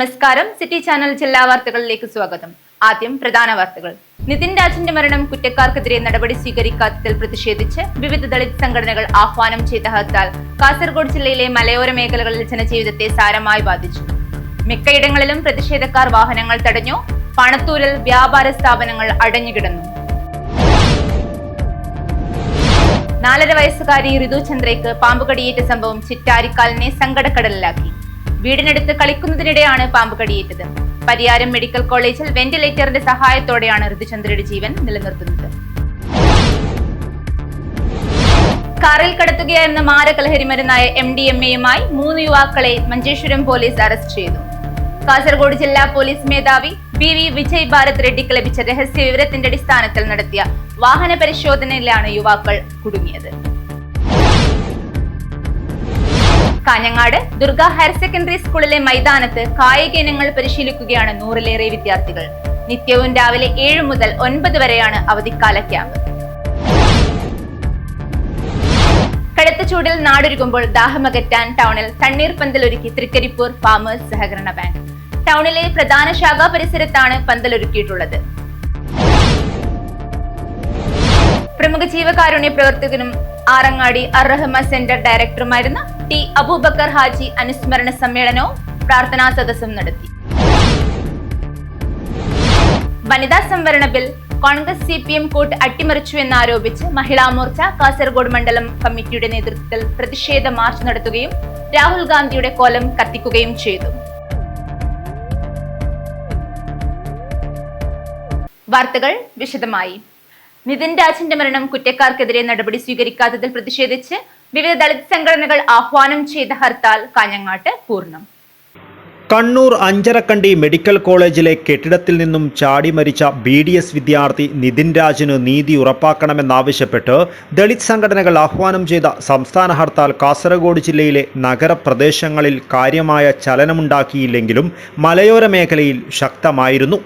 നമസ്കാരം. City channel ജില്ലാ വാർത്തകളിലേക്ക് സ്വാഗതം. ആദ്യം പ്രധാന വാർത്തകൾ. നിതിൻ രാജിന്റെ മരണം കുറ്റക്കാർക്കെതിരെ നടപടി സ്വീകരിക്കാത്തതിൽ പ്രതിഷേധിച്ച് വിവിധ ദളിത് സംഘടനകൾ ആഹ്വാനം ചെയ്ത ഹർത്താൽ കാസർഗോഡ് ജില്ലയിലെ മലയോര മേഖലകളിൽ ജനജീവിതത്തെ സാരമായി ബാധിച്ചു. മിക്കയിടങ്ങളിലും പ്രതിഷേധക്കാർ വാഹനങ്ങൾ തടഞ്ഞു. പണത്തൂരിൽ വ്യാപാര സ്ഥാപനങ്ങൾ അടഞ്ഞുകിടന്നു. 4.5 വയസ്സുകാരി ഋതു ചന്ദ്രയ്ക്ക് പാമ്പ് കടിയേറ്റ സംഭവം ചിറ്റാരിക്കാലിനെ സങ്കടക്കടലിലാക്കി. വീടിനടുത്ത് കളിക്കുന്നതിനിടെയാണ് പാമ്പ് കടിയേറ്റത്. പരിയാരം മെഡിക്കൽ കോളേജിൽ വെന്റിലേറ്ററിന്റെ സഹായത്തോടെയാണ് ഋതുചന്ദ്രയുടെ ജീവൻ നിലനിർത്തുന്നത്. കാറിൽ കടത്തുകയായിരുന്ന മാരകലഹരി മരുന്നായ MDMA-യുമായി 3 യുവാക്കളെ മഞ്ചേശ്വരം പോലീസ് അറസ്റ്റ് ചെയ്തു. കാസർഗോഡ് ജില്ലാ പോലീസ് മേധാവി BV വിജയ് ഭാരത് റെഡ്ഡിക്ക് ലഭിച്ച രഹസ്യ വിവരത്തിന്റെ അടിസ്ഥാനത്തിൽ നടത്തിയ വാഹന പരിശോധനയിലാണ് യുവാക്കൾ കുടുങ്ങിയത്. കാഞ്ഞങ്ങാട് ദുർഗ ഹയർ സെക്കൻഡറി സ്കൂളിലെ മൈതാനത്ത് കായിക ഇനങ്ങൾ പരിശീലിക്കുകയാണ് 100-ലേറെ വിദ്യാർത്ഥികൾ. നിത്യവും രാവിലെ 7 മുതൽ 9 വരെയാണ് അവധിക്കാല ക്യാമ്പ്. കടുത്ത ചൂടിൽ നാടൊരുക്കുമ്പോൾ ദാഹമകറ്റാൻ ടൗണിൽ തണ്ണീർ പന്തലൊരുക്കി തൃക്കരിപ്പൂർ ഫാമേഴ്സ് സഹകരണ ബാങ്ക്. ടൗണിലെ പ്രധാന ശാഖാ പരിസരത്താണ് പന്തലൊരുക്കിയിട്ടുള്ളത്. പ്രമുഖ ജീവകാരുണ്യ പ്രവർത്തകനും ആറങ്ങാടി അർറഹമ സെന്റർ ഡയറക്ടറുമായിരുന്ന T. അബൂബക്കർ ഹാജി അനുസ്മരണ സമ്മേളനവും പ്രാർത്ഥനാ സദസ്സും നടത്തി. വനിതാ സംവരണ ബിൽ കോൺഗ്രസ് CPM കൂട്ട് അട്ടിമറിച്ചു എന്നാരോപിച്ച് മഹിളാ മോർച്ച കാസർഗോഡ് മണ്ഡലം കമ്മിറ്റിയുടെ നേതൃത്വത്തിൽ പ്രതിഷേധ മാർച്ച് നടത്തുകയും രാഹുൽ ഗാന്ധിയുടെ കോലം കത്തിക്കുകയും ചെയ്തു. വാർത്തകൾ വിശദമായി. നിതിൻ രാജിന്റെ മരണം കുറ്റക്കാർക്കെതിരെ നടപടി സ്വീകരിക്കാത്തതിൽ പ്രതിഷേധിച്ച് വിവിധ ദളിത് സംഘടനകൾ ആഹ്വാനം ചെയ്ത ഹർത്താൽ കാഞ്ഞങ്ങാട്ട് പൂർണ്ണം. കണ്ണൂർ അഞ്ചരക്കണ്ടി മെഡിക്കൽ കോളേജിലെ കെട്ടിടത്തിൽ നിന്നും ചാടി മരിച്ച BDS വിദ്യാർത്ഥി നിതിൻ രാജിന് നീതി ഉറപ്പാക്കണമെന്നാവശ്യപ്പെട്ട് ദളിത് സംഘടനകൾ ആഹ്വാനം ചെയ്ത സംസ്ഥാന ഹർത്താൽ കാസർഗോഡ് ജില്ലയിലെ നഗരപ്രദേശങ്ങളിൽ കാര്യമായ ചലനമുണ്ടാക്കിയില്ലെങ്കിലും മലയോര മേഖലയിൽ ശക്തമായിരുന്നു.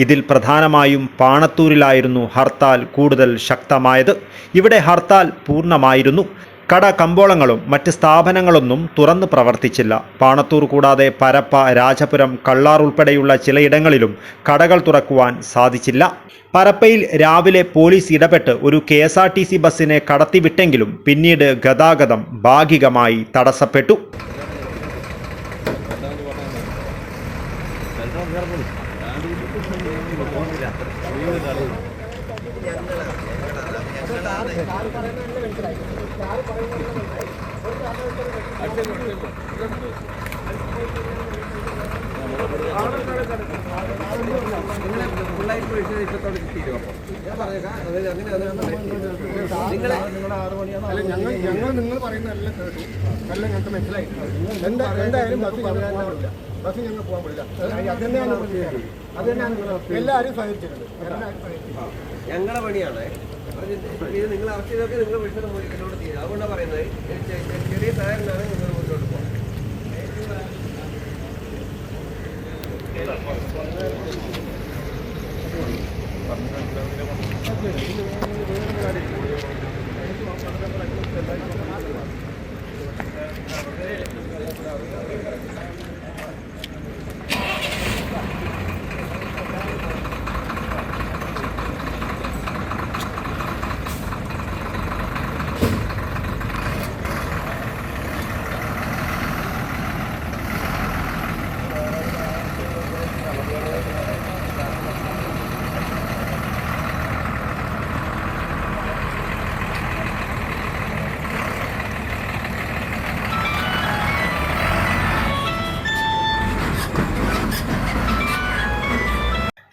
ഇതിൽ പ്രധാനമായും പാണത്തൂരിലായിരുന്നു ഹർത്താൽ കൂടുതൽ ശക്തമായത്. ഇവിടെ ഹർത്താൽ പൂർണ്ണമായിരുന്നു. കട കമ്പോളങ്ങളും മറ്റ് സ്ഥാപനങ്ങളൊന്നും തുറന്നു പ്രവർത്തിച്ചില്ല. പാണത്തൂർ കൂടാതെ പരപ്പ, രാജപുരം, കള്ളാർ ഉൾപ്പെടെയുള്ള ചിലയിടങ്ങളിലും കടകൾ തുറക്കുവാൻ സാധിച്ചില്ല. പരപ്പയിൽ രാവിലെ പോലീസ് ഇടപെട്ട് ഒരു KSRTC ബസ്സിനെ കടത്തിവിട്ടെങ്കിലും പിന്നീട് ഗതാഗതം ഭാഗികമായി തടസ്സപ്പെട്ടു. നിങ്ങൾ പറയുന്നതെല്ലാം കേട്ടു, എല്ലാം ഞങ്ങൾക്ക് മനസ്സിലായി. എന്തായാലും ബസ് ഞങ്ങൾ പോകാൻ പറ്റില്ല. അതുതന്നെയാണ് എല്ലാവരും സഹകരിച്ചിട്ടുണ്ട്. ഞങ്ങളുടെ പണിയാണ് ഇത്. നിങ്ങൾ അറസ്റ്റ് ചെയ്തൊക്കെ നിങ്ങൾ വിളിച്ചത് എന്നോട് ചെയ്യും. അതുകൊണ്ടാണ് പറയുന്നത് ചെറിയ സഹായമാണ് നിങ്ങൾ മുന്നോട്ട് പോകാം.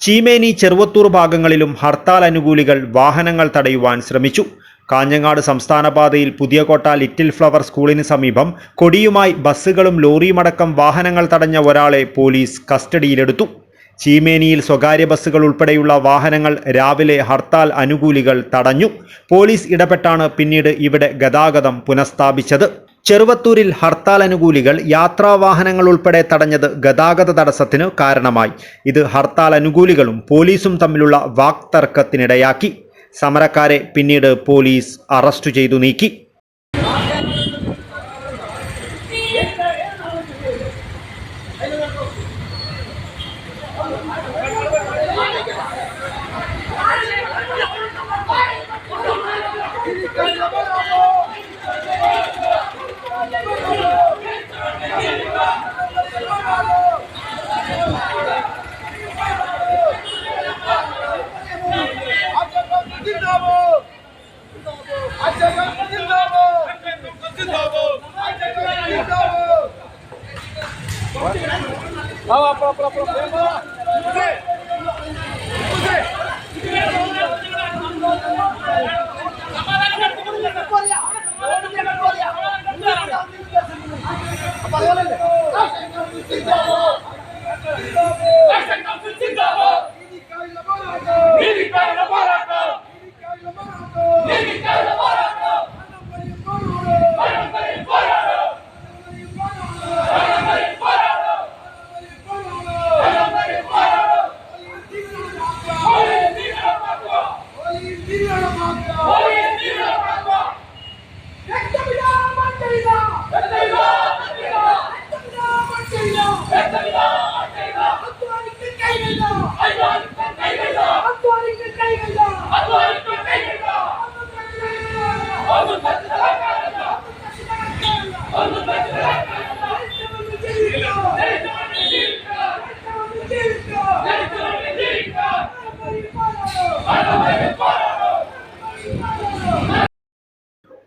ചീമേനി, ചെറുവത്തൂർ ഭാഗങ്ങളിലും ഹർത്താൽ അനുകൂലികൾ വാഹനങ്ങൾ തടയുവാൻ ശ്രമിച്ചു. കാഞ്ഞങ്ങാട് സംസ്ഥാനപാതയിൽ പുതിയകോട്ട ലിറ്റിൽ ഫ്ലവർ സ്കൂളിന് സമീപം കൊടിയുമായി ബസ്സുകളും ലോറിയുമടക്കം വാഹനങ്ങൾ തടഞ്ഞ ഒരാളെ പോലീസ് കസ്റ്റഡിയിലെടുത്തു. ചീമേനിയിൽ സ്വകാര്യ ബസ്സുകൾ ഉൾപ്പെടെയുള്ള വാഹനങ്ങൾ രാവിലെ ഹർത്താൽ അനുകൂലികൾ തടഞ്ഞു. പോലീസ് ഇടപെട്ടാണ് പിന്നീട് ഇവിടെ ഗതാഗതം പുനഃസ്ഥാപിച്ചത്. ചെറുവത്തൂരിൽ ഹർത്താൽ അനുകൂലികൾ യാത്രാവാഹനങ്ങൾ ഉൾപ്പെടെ തടഞ്ഞത് ഗതാഗത തടസ്സത്തിന് കാരണമായി. ഇത് ഹർത്താൽ അനുകൂലികളും പോലീസും തമ്മിലുള്ള വാക്തർക്കത്തിനിടയാക്കി. സമരക്കാരെ പിന്നീട് പോലീസ് അറസ്റ്റ് ചെയ്തു നീക്കി.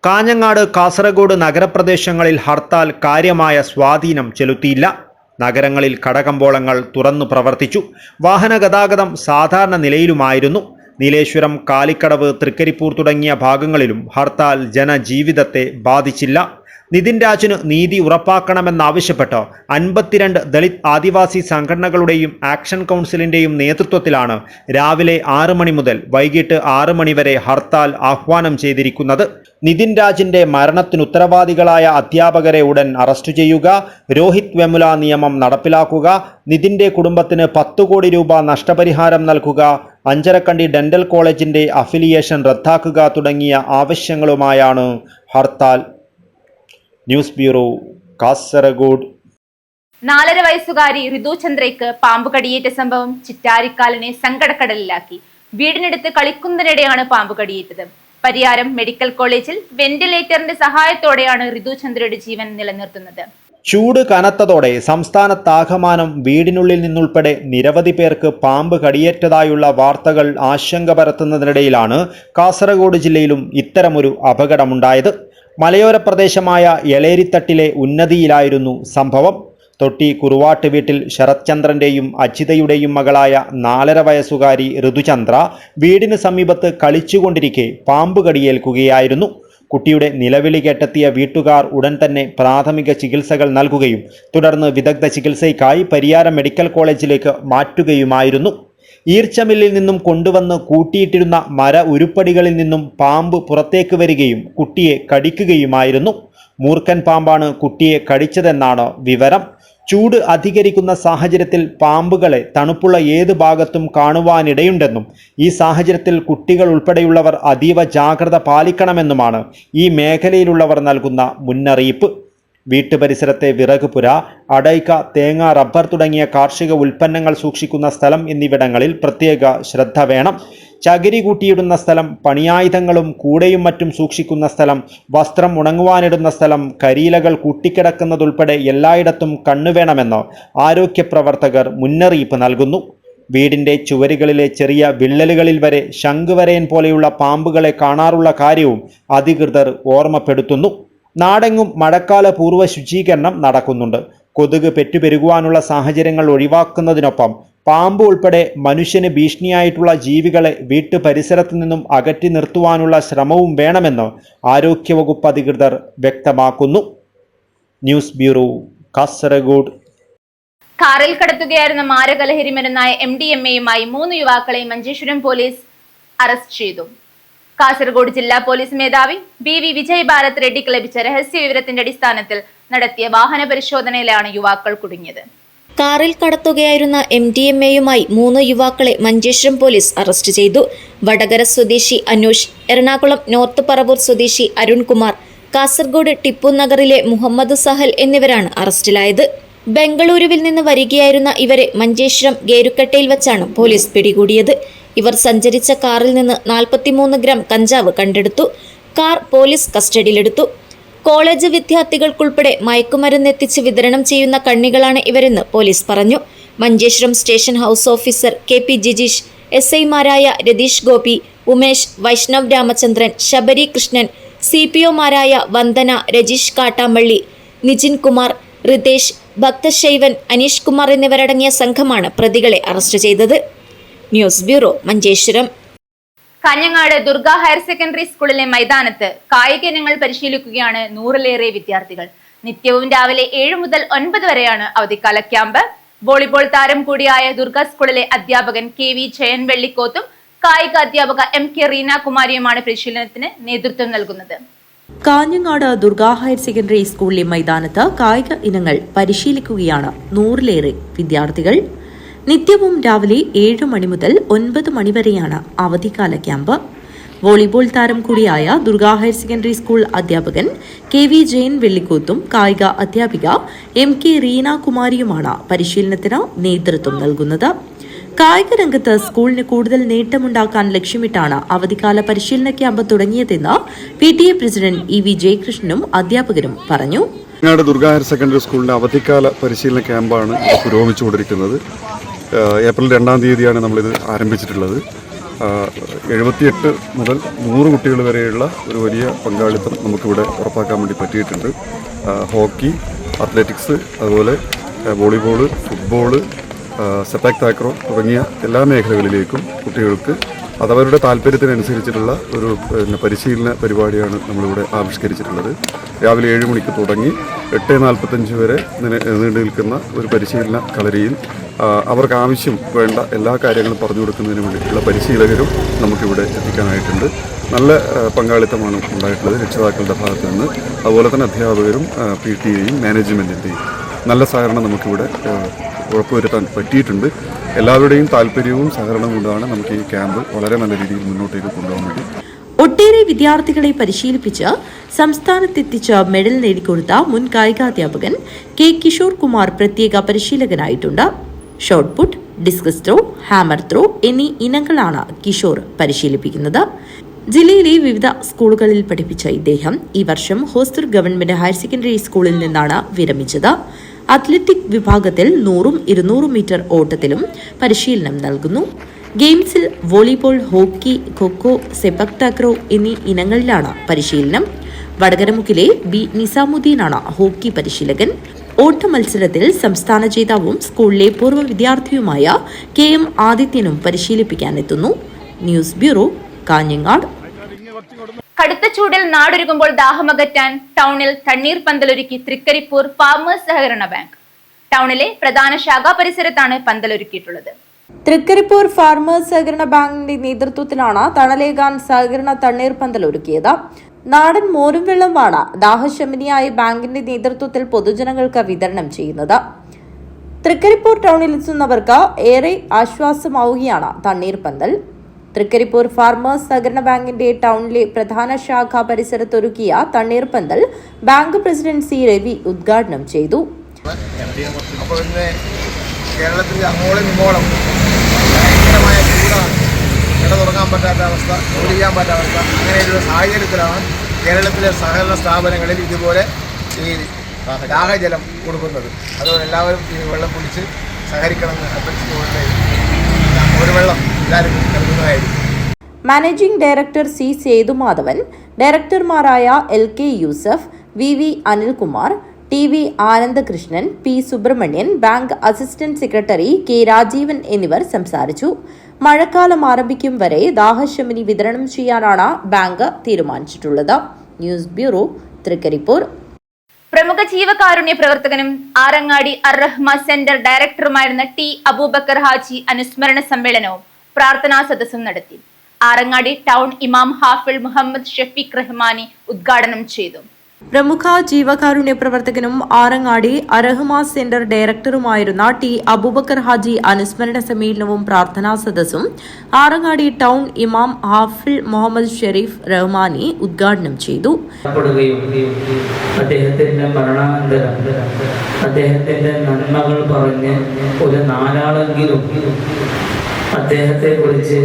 കാഞ്ഞങ്ങാട്, കാസർഗോഡ് നഗരപ്രദേശങ്ങളിൽ ഹർത്താൽ കാര്യമായ സ്വാധീനം ചെലുത്തിയില്ല. നഗരങ്ങളിൽ കടകമ്പോളങ്ങൾ തുറന്നു പ്രവർത്തിച്ചു. വാഹന ഗതാഗതം സാധാരണ നിലയിലുമായിരുന്നു. നീലേശ്വരം, കാലിക്കടവ്, തൃക്കരിപ്പൂർ തുടങ്ങിയ ഭാഗങ്ങളിലും ഹർത്താൽ ജനജീവിതത്തെ ബാധിച്ചില്ല. നിതിൻ രാജിന് നീതി ഉറപ്പാക്കണമെന്നാവശ്യപ്പെട്ട് 52 ദളിത് ആദിവാസി സംഘടനകളുടെയും ആക്ഷൻ കൗൺസിലിൻ്റെയും നേതൃത്വത്തിലാണ് രാവിലെ 6 മണി മുതൽ വൈകിട്ട് 6 മണി വരെ ഹർത്താൽ ആഹ്വാനം ചെയ്തിരിക്കുന്നത്. നിതിൻ രാജിൻ്റെ മരണത്തിന് ഉത്തരവാദികളായ അധ്യാപകരെ ഉടൻ അറസ്റ്റ് ചെയ്യുക, രോഹിത് വെമുല നിയമം നടപ്പിലാക്കുക, നിതിൻ്റെ കുടുംബത്തിന് 10 കോടി രൂപ നഷ്ടപരിഹാരം നൽകുക, അഞ്ചരക്കണ്ടി ഡെന്റൽ കോളേജിൻ്റെ അഫിലിയേഷൻ റദ്ദാക്കുക തുടങ്ങിയ ആവശ്യങ്ങളുമായാണ് ഹർത്താൽ. News bureau, Kasaragod. 4.5 വയസ്സുകാരി ഋതു ചന്ദ്രയ്ക്ക് പാമ്പ് കടിയേറ്റ സംഭവം ചിറ്റാരിക്കാലിനെ സങ്കടക്കടലിലാക്കി. വീടിനടുത്ത് കളിക്കുന്നതിനിടെയാണ് പാമ്പ് കടിയേറ്റത്. പരിയാരം മെഡിക്കൽ കോളേജിൽ വെന്റിലേറ്ററിന്റെ സഹായത്തോടെയാണ് ഋതു ചന്ദ്രയുടെ ജീവൻ നിലനിർത്തുന്നത്. ചൂട് കനത്തതോടെ സംസ്ഥാനത്താകമാനം വീടിനുള്ളിൽ നിന്നുൾപ്പെടെ നിരവധി പേർക്ക് പാമ്പ് കടിയേറ്റതായുള്ള വാർത്തകൾ ആശങ്ക പരത്തുന്നതിനിടയിലാണ് കാസർഗോഡ് ജില്ലയിലും ഇത്തരമൊരു അപകടമുണ്ടായത്. മലയോര പ്രദേശമായ എളേരിത്തട്ടിലെ ഉന്നതിയിലായിരുന്നു സംഭവം. തൊട്ടി കുറുവാട്ട് വീട്ടിൽ ശരത് ചന്ദ്രൻ്റെയും അജിതയുടെയും മകളായ 4.5 വയസ്സുകാരി ഋതുചന്ദ്ര വീടിന് സമീപത്ത് കളിച്ചുകൊണ്ടിരിക്കെ പാമ്പ് കടിയേൽക്കുകയായിരുന്നു. കുട്ടിയുടെ നിലവിളി കേട്ടെത്തിയ വീട്ടുകാർ ഉടൻ തന്നെ പ്രാഥമിക ചികിത്സകൾ നൽകുകയും തുടർന്ന് വിദഗ്ധ ചികിത്സയ്ക്കായി പരിയാരം മെഡിക്കൽ കോളേജിലേക്ക് മാറ്റുകയുമായിരുന്നു. ഈർച്ചമില്ലിൽ നിന്നും കൊണ്ടുവന്ന് കൂട്ടിയിട്ടിരുന്ന മര ഉരുപ്പടികളിൽ നിന്നും പാമ്പ് പുറത്തേക്ക് വരികയും കുട്ടിയെ കടിക്കുകയുമായിരുന്നു. മൂർഖൻ പാമ്പാണ് കുട്ടിയെ കടിച്ചതെന്നാണ് വിവരം. ചൂട് അധികരിക്കുന്ന സാഹചര്യത്തിൽ പാമ്പുകളെ തണുപ്പുള്ള ഏത് ഭാഗത്തും കാണുവാനിടയുണ്ടെന്നും ഈ സാഹചര്യത്തിൽ കുട്ടികൾ ഉൾപ്പെടെയുള്ളവർ അതീവ ജാഗ്രത പാലിക്കണമെന്നുമാണ് ഈ മേഖലയിലുള്ളവർ നൽകുന്ന മുന്നറിയിപ്പ്. വീട്ടുപരിസരത്തെ വിറകുപുര, അടയ്ക്ക, തേങ്ങ, റബ്ബർ തുടങ്ങിയ കാർഷിക ഉൽപ്പന്നങ്ങൾ സൂക്ഷിക്കുന്ന സ്ഥലം എന്നിവിടങ്ങളിൽ പ്രത്യേക ശ്രദ്ധ വേണം. ചകിരി കൂട്ടിയിടുന്ന സ്ഥലം, പണിയായുധങ്ങളും കൂടയും മറ്റും സൂക്ഷിക്കുന്ന സ്ഥലം, വസ്ത്രം ഉണങ്ങുവാനിടുന്ന സ്ഥലം, കരിയിലകൾ കൂട്ടിക്കിടക്കുന്നതുൾപ്പെടെ എല്ലായിടത്തും കണ്ണുവേണമെന്ന് ആരോഗ്യ പ്രവർത്തകർ മുന്നറിയിപ്പ് നൽകുന്നു. വീടിൻ്റെ ചുവരുകളിലെ ചെറിയ വിള്ളലുകളിൽ വരെ ശംഖുവരയൻ പോലെയുള്ള പാമ്പുകളെ കാണാറുള്ള കാര്യവും അധികൃതർ ഓർമ്മപ്പെടുത്തുന്നു. നാടെങ്ങും മഴക്കാല പൂർവ്വ ശുചീകരണം നടക്കുന്നുണ്ട്. കൊതുക് പെറ്റുപെരുകുവാനുള്ള സാഹചര്യങ്ങൾ ഒഴിവാക്കുന്നതിനൊപ്പം പാമ്പ് ഉൾപ്പെടെ മനുഷ്യന് ഭീഷണിയായിട്ടുള്ള ജീവികളെ വീട്ടുപരിസരത്തു നിന്നും അകറ്റി നിർത്തുവാനുള്ള ശ്രമവും വേണമെന്ന് ആരോഗ്യവകുപ്പ് അധികൃതർ വ്യക്തമാക്കുന്നു. News bureau, Kasaragod. കാറിൽ കടത്തുകയായിരുന്ന മാരകലഹരി മരുന്നായ MDMA-യുമായി 3 യുവാക്കളെ മഞ്ചേശ്വരം പോലീസ് അറസ്റ്റ് ചെയ്തു. കാസർഗോഡ് ജില്ലാ പോലീസ് മേധാവി BV വിജയ് ഭാരത് റെഡ്ഡിക്ക് ലഭിച്ച രഹസ്യ വിവരത്തിന്റെ അടിസ്ഥാനത്തിൽ നടത്തിയ വാഹന പരിശോധനയിലാണ് യുവാക്കൾ കുടുങ്ങിയത്. കാറിൽ കടത്തുകയായിരുന്ന MDMA-യുമായി 3 യുവാക്കളെ മഞ്ചേശ്വരം പോലീസ് അറസ്റ്റ് ചെയ്തു. വടകര സ്വദേശി അനൂഷ്, എറണാകുളം നോർത്ത് പറവൂർ സ്വദേശി അരുൺകുമാർ, കാസർഗോഡ് ടിപ്പു നഗറിലെ മുഹമ്മദ് സഹൽ എന്നിവരാണ് അറസ്റ്റിലായത്. ബംഗളൂരുവിൽ നിന്ന് വരികയായിരുന്ന ഇവരെ മഞ്ചേശ്വരം ഗേരുക്കട്ടയിൽ വച്ചാണ് പോലീസ് പിടികൂടിയത്. ഇവർ സഞ്ചരിച്ച കാറിൽ നിന്ന് 43 ഗ്രാം കഞ്ചാവ് കണ്ടെടുത്തു. കാർ പോലീസ് കസ്റ്റഡിയിലെടുത്തു. കോളേജ് വിദ്യാർത്ഥികൾക്കുൾപ്പെടെ മയക്കുമരുന്ന് എത്തിച്ച് വിതരണം ചെയ്യുന്ന കണ്ണികളാണ് ഇവരെന്ന് പോലീസ് പറഞ്ഞു. Manjeshwaram station house officer KP Jijeesh, SI-മാരായ രതീഷ് ഗോപി, ഉമേഷ്, വൈഷ്ണവ് രാമചന്ദ്രൻ, ശബരി കൃഷ്ണൻ, CPO-മാരായ വന്ദന, രജീഷ് കാട്ടാമ്പള്ളി, നിജിൻ കുമാർ, റിതേഷ്, ഭക്തശൈവൻ, അനീഷ് കുമാർ എന്നിവരടങ്ങിയ സംഘമാണ് പ്രതികളെ അറസ്റ്റ് ചെയ്തത്. News bureau, Manjeshwaram. Kanhangad Durga higher secondary സ്കൂളിലെ മൈതാനത്ത് കായിക ഇനങ്ങൾ പരിശീലിക്കുകയാണ് 100-ലേറെ വിദ്യാർത്ഥികൾ. നിത്യവും രാവിലെ 7 മുതൽ 9 വരെയാണ് അവധിക്കാല ക്യാമ്പ്. വോളിബോൾ താരം കൂടിയായ ദുർഗ സ്കൂളിലെ അധ്യാപകൻ KV ജയൻ വെള്ളിക്കോത്തും കായിക അധ്യാപക MK റീന കുമാരിയുമാണ് പരിശീലനത്തിന് നേതൃത്വം നൽകുന്നത്. കാഞ്ഞങ്ങാട് ദുർഗ ഹയർ സെക്കൻഡറി സ്കൂളിലെ മൈതാനത്ത് കായിക ഇനങ്ങൾ പരിശീലിക്കുകയാണ് 100-ലേറെ വിദ്യാർത്ഥികൾ. നിത്യവും രാവിലെ 7 മണി മുതൽ 9 മണി വരെയാണ് അവധിക്കാല ക്യാമ്പ്. വോളിബോൾ താരം കൂടിയായ ദുർഗ ഹയർ സെക്കൻഡറി സ്കൂൾ അധ്യാപകൻ KV ജയൻ വെള്ളിക്കോത്തും കായിക അധ്യാപിക MK റീന കുമാരിയുമാണ് പരിശീലനത്തിന് നേതൃത്വം നൽകുന്നത്. കായിക രംഗത്ത് സ്കൂളിന് കൂടുതൽ നേട്ടമുണ്ടാക്കാൻ ലക്ഷ്യമിട്ടാണ് അവധിക്കാല പരിശീലന ക്യാമ്പ് തുടങ്ങിയതെന്ന് PTA പ്രസിഡന്റ് EV ജയകൃഷ്ണനും അധ്യാപകരും പറഞ്ഞു. കാഞ്ഞങ്ങാട് ദുർഗ ഹയർ സെക്കൻഡറി സ്കൂളിന്റെ അവധിക്കാല പരിശീലന ക്യാമ്പാണ് പുരോഗമിച്ചുകൊണ്ടിരിക്കുന്നത്. ഏപ്രിൽ 2-ാം തീയതിയാണ് നമ്മളിത് ആരംഭിച്ചിട്ടുള്ളത്. 78 മുതൽ 100 കുട്ടികൾ വരെയുള്ള ഒരു വലിയ പങ്കാളിത്തം നമുക്കിവിടെ ഉറപ്പാക്കാൻ വേണ്ടി പറ്റിയിട്ടുണ്ട്. ഹോക്കി, അത്ലറ്റിക്സ്, അതുപോലെ വോളിബോള്, ഫുട്ബോള്, സെപ്പാക് താക്രോ തുടങ്ങിയ എല്ലാ മേഖലകളിലേക്കും കുട്ടികൾക്ക് അതവരുടെ താല്പര്യത്തിനനുസരിച്ചിട്ടുള്ള ഒരു പരിശീലന പരിപാടിയാണ് നമ്മളിവിടെ ആവിഷ്കരിച്ചിട്ടുള്ളത്. രാവിലെ 7 മണിക്ക് തുടങ്ങി 8:45 വരെ നീണ്ടു നിൽക്കുന്ന ഒരു പരിശീലന കളരിയിൽ അവർക്ക് ആവശ്യം വേണ്ട എല്ലാ കാര്യങ്ങളും പറഞ്ഞു കൊടുക്കുന്നതിന് വേണ്ടിയിട്ടുള്ള പരിശീലകരും നമുക്കിവിടെ എത്തിക്കാനായിട്ടുണ്ട്. നല്ല പങ്കാളിത്തമാണ് ഉണ്ടായിട്ടുള്ളത് രക്ഷിതാക്കളുടെ ഭാഗത്തു നിന്ന്. അതുപോലെ തന്നെ അധ്യാപകരും PTA-യും മാനേജ്മെൻറ്റിൻ്റെയും നല്ല സഹകരണം നമുക്കിവിടെ ഉറപ്പുവരുത്താൻ പറ്റിയിട്ടുണ്ട്. എല്ലാവരുടെയും താല്പര്യവും സഹകരണവും കൊണ്ടാണ് നമുക്ക് ഈ ക്യാമ്പ് വളരെ നല്ല രീതിയിൽ മുന്നോട്ടേക്ക് കൊണ്ടുപോകാൻ വേണ്ടി. ഒട്ടേറെ വിദ്യാർത്ഥികളെ പരിശീലിപ്പിച്ച് സംസ്ഥാനത്തെത്തിച്ച് മെഡൽ നേടിക്കൊടുത്ത മുൻ കായികാധ്യാപകൻ K കിഷോർ കുമാർ പ്രത്യേക പരിശീലകനായിട്ടുണ്ട്. Shot put, discus throw, hammer throw എന്നീ ഇനങ്ങളാണ് കിഷോർ പരിശീലിപ്പിക്കുന്നത്. ജില്ലയിലെ വിവിധ സ്കൂളുകളിൽ പഠിപ്പിച്ച ഇദ്ദേഹം ഈ വർഷം ഹോസ്ദുർഗ് ഗവൺമെന്റ് ഹയർ സെക്കൻഡറി സ്കൂളിൽ നിന്നാണ് വിരമിച്ചത്. അത്ലറ്റിക് വിഭാഗത്തിൽ 100 200 മീറ്റർ ഓട്ടത്തിലും പരിശീലനം നൽകുന്നു. ഗെയിംസിൽ വോളിബോൾ, ഹോക്കി, ഖോഖോ, സെപക് താക്രോ എന്നീ ഇനങ്ങളിലാണ് പരിശീലനം. വടകരമുക്കിലെ B നിസാമുദ്ദീനാണ് ഹോക്കി പരിശീലകൻ. ഓട്ട മത്സരത്തിൽ സംസ്ഥാന ജേതാവും സ്കൂളിലെ പൂർവ്വ വിദ്യാർത്ഥിയുമായ KM ആദിത്യനും പരിശീലിപ്പിക്കാനെത്തുന്നു. News bureau, Kanhangad. കടുത്ത ചൂടിൽ നാടൊരുങ്ങുമ്പോൾ ദാഹമകറ്റാൻ ടൗണിൽ തണ്ണീർ പന്തലൊരുക്കി തൃക്കരിപ്പൂർ ഫാമേഴ്സ് സഹകരണ ബാങ്ക്. ടൗണിലെ പ്രധാന ശാഖാ പരിസരത്താണ് പന്തലൊരുക്കിയിട്ടുള്ളത്. തൃക്കരിപ്പൂർ ഫാർമേഴ്സ് സഹകരണ ബാങ്കിന്റെ നേതൃത്വത്തിലാണ് തണലേകാൻ സഹകരണ തണ്ണീർ പന്തൽ ഒരുക്കിയത്. നാടൻ മോരും വെള്ളമാണ് ദാഹശമനിയായ ബാങ്കിന്റെ നേതൃത്വത്തിൽ പൊതുജനങ്ങൾക്ക് വിതരണം ചെയ്യുന്നത്. തൃക്കരിപ്പൂർ ടൗണിലെത്തുന്നവർക്ക് ഏറെ ആശ്വാസമാവുകയാണ് തണ്ണീർ പന്തൽ. തൃക്കരിപ്പൂർ ഫാർമേഴ്സ് സഹകരണ ബാങ്കിന്റെ ടൗണിലെ പ്രധാന ശാഖ പരിസരത്തൊരുക്കിയ തണ്ണീർ പന്തൽ ബാങ്ക് പ്രസിഡന്റ് C രവി ഉദ്ഘാടനം ചെയ്തു. അപ്പോൾ ഇന്ന് കേരളത്തിൽ അങ്ങോളം ഇങ്ങോളം ഭയങ്കരമായ ചൂടാണ്. ഇട തുറക്കാൻ പറ്റാത്ത അവസ്ഥ, ജോലി ചെയ്യാൻ പറ്റാത്ത അവസ്ഥ. അങ്ങനെയൊരു സാഹചര്യത്തിലാണ് കേരളത്തിലെ സഹകരണ സ്ഥാപനങ്ങളിൽ ഇതുപോലെ ഈ ദാഹജലം കൊടുക്കുന്നത്. അതുപോലെ എല്ലാവരും ഈ വെള്ളം കുടിച്ച് സഹകരിക്കണമെന്ന് അഭ്യർത്ഥിച്ചുകൊണ്ട് ഒരു വെള്ളം എല്ലാവരും നൽകുന്നതായിരിക്കും. മാനേജിംഗ് ഡയറക്ടർ C സേതുമാധവൻ, ഡയറക്ടർമാരായ LK Yusuf, VV Anilkumar, TV Anandakrishnan, P Subramanian, bank assistant secretary K Rajeevan എന്നിവർ സംസാരിച്ചു. മഴക്കാലം ആരംഭിക്കും വരെ ദാഹശമനി വിതരണം ചെയ്യാനാണ് ബാങ്ക് തീരുമാനിച്ചിട്ടുള്ളത്. News bureau, Thrikaripur. പ്രമുഖ ജീവകാരുണ്യ പ്രവർത്തകനും ആറങ്ങാടി അർ-റഹ്മ സെന്റർ ഡയറക്ടറുമായിരുന്ന T അബൂബക്കർ ഹാജി അനുസ്മരണ സമ്മേളനവും പ്രാർത്ഥനാ സദസ്സും നടത്തി. ആറങ്ങാടി ടൗൺ ഇമാം ഹാഫിൾ മുഹമ്മദ് ഷഫീഖ് റഹ്മാനി ഉദ്ഘാടനം ചെയ്തു. പ്രമുഖ ജീവകാരുണ്യ പ്രവർത്തകനും ആറങ്ങാടി അർ-റഹ്മ സെന്റർ ഡയറക്ടറുമായിരുന്ന T അബൂബക്കർ ഹാജി അനുസ്മരണ സമ്മേളനവും പ്രാർത്ഥനാ സദസ്സും ആറങ്ങാടി ടൗൺ ഇമാം ഹാഫിൾ മുഹമ്മദ് ഷരീഫ് റഹ്മാനി ഉദ്ഘാടനം ചെയ്തു. അദ്ദേഹത്തിന്റെ മരണാനന്തരം അദ്ദേഹത്തിന്റെ നന്മകൾ പറഞ്ഞ് ഒരു നാലാളെങ്കിലും അദ്ദേഹത്തെക്കുറിച്ച്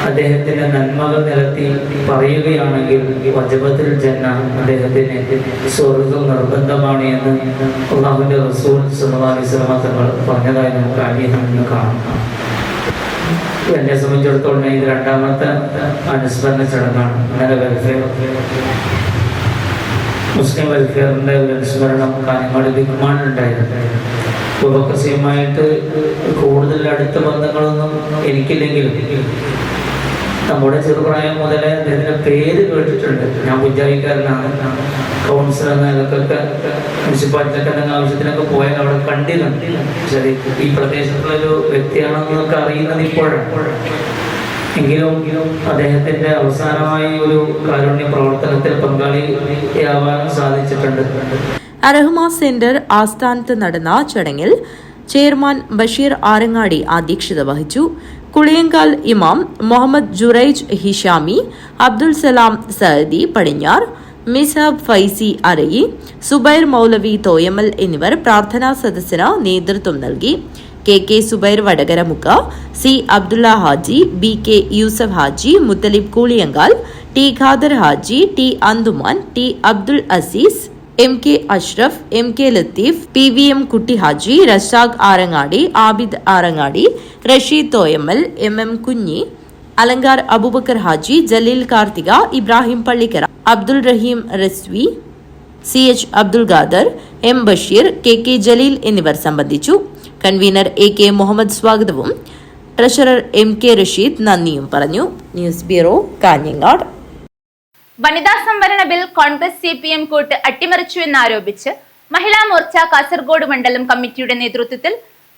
അദ്ദേഹത്തിൻ്റെ നന്മകൾ നിരത്തി പറയുകയാണെങ്കിൽ വജബത്തുൽ ജന്ന, അദ്ദേഹത്തിന് സ്വർഗം നിർബന്ധമാണ് എന്ന് അല്ലാഹുവിൻ്റെ റസൂൽ സല്ലല്ലാഹു അലൈഹി വസല്ലം തങ്ങൾ പറഞ്ഞതായി നമുക്ക് ഹദീസിൽ നിന്ന് കാണാം. എന്നെ സംബന്ധിച്ചിടത്തോളം ഇത് രണ്ടാമത്തെ അനുസ്മരണ ചടങ്ങാണ്. ഇന്നലെ മുസ്ലിം വെൽഫെയറിൻ്റെ ഒരു അനുസ്മരണം കാഞ്ഞങ്ങാട് ബിഗ്മാനുണ്ടായിരുന്നു. ഉപകസിയുമായിട്ട് കൂടുതൽ അടുത്ത ബന്ധങ്ങളൊന്നും എനിക്കില്ലെങ്കിലും നമ്മുടെ ചെറുപ്രായം മുതലേ അദ്ദേഹത്തിൻ്റെ പേര് കേട്ടിട്ടുണ്ട്. ഞാൻ പുഞ്ചാരിക്കാരനാണ്. കൗൺസിലർ എന്ന നിലക്കൊക്കെ മുനിസിപ്പാലിറ്റിയൊക്കെ എന്തെങ്കിലും ആവശ്യത്തിനൊക്കെ പോയാൽ അവിടെ കണ്ടിട്ടുണ്ട്. ശരി, ഈ പ്രദേശത്തുള്ളൊരു വ്യക്തിയാണെന്നൊക്കെ അറിയുന്നത് ഇപ്പോഴാണ്. എങ്കിലും അദ്ദേഹത്തിൻ്റെ അവസാനമായി ഒരു കാരുണ്യ പ്രവർത്തനത്തിൽ പങ്കാളിയാവാനും സാധിച്ചിട്ടുണ്ട്. അർഹമ സെന്റർ ആസ്ഥാനത്ത് നടന്ന ചടങ്ങിൽ ചെയർമാൻ ബഷീർ ആരങ്ങാടി അധ്യക്ഷത വഹിച്ചു. കുളിയങ്കാൽ ഇമാം മുഹമ്മദ് ജുറൈജ് ഹിഷാമി, അബ്ദുൽ സലാം സഅദി പടിഞ്ഞാർ, മിസ്ഹബ് ഫൈസി അരയി, സുബൈർ മൗലവി തോയമൽ എന്നിവർ പ്രാർത്ഥനാ സദസ്സിന് നേതൃത്വം നൽകി. K Subair Vadakaramukka, C Abdulla Haji, BK Yusuf Haji, Muthalib Kooliyankal, T Khader Haji, T Anthuman, T Abdul Azeez, MK Ashraf, MK Latheef, PVM Kutty Haji, Razak Arangadi, Abid Arangadi, Rasheed Thoyamal, MM കുഞ്ഞി, അലങ്കാർ അബൂബക്കർ ഹാജി, ജലീൽ കാർത്തിക, ഇബ്രാഹിം പള്ളിക്കര, അബ്ദുൽ റഹീം Razvi, CH Abdul Khader, M Basheer, KK Jaleel എന്നിവർ സംബന്ധിച്ചു. കൺവീനർ AK മുഹമ്മദ് സ്വാഗതവും ട്രഷറർ MK റഷീദ് നന്ദിയും പറഞ്ഞു. News bureau, Kanhangad. വനിതാ സംവരണ ബിൽ കോൺഗ്രസ് CPM കൂട്ട് അട്ടിമറിച്ചുവെന്നാരോപിച്ച് മഹിളാ മോർച്ച കാസർഗോഡ് മണ്ഡലം കമ്മിറ്റിയുടെ നേതൃത്വത്തിൽ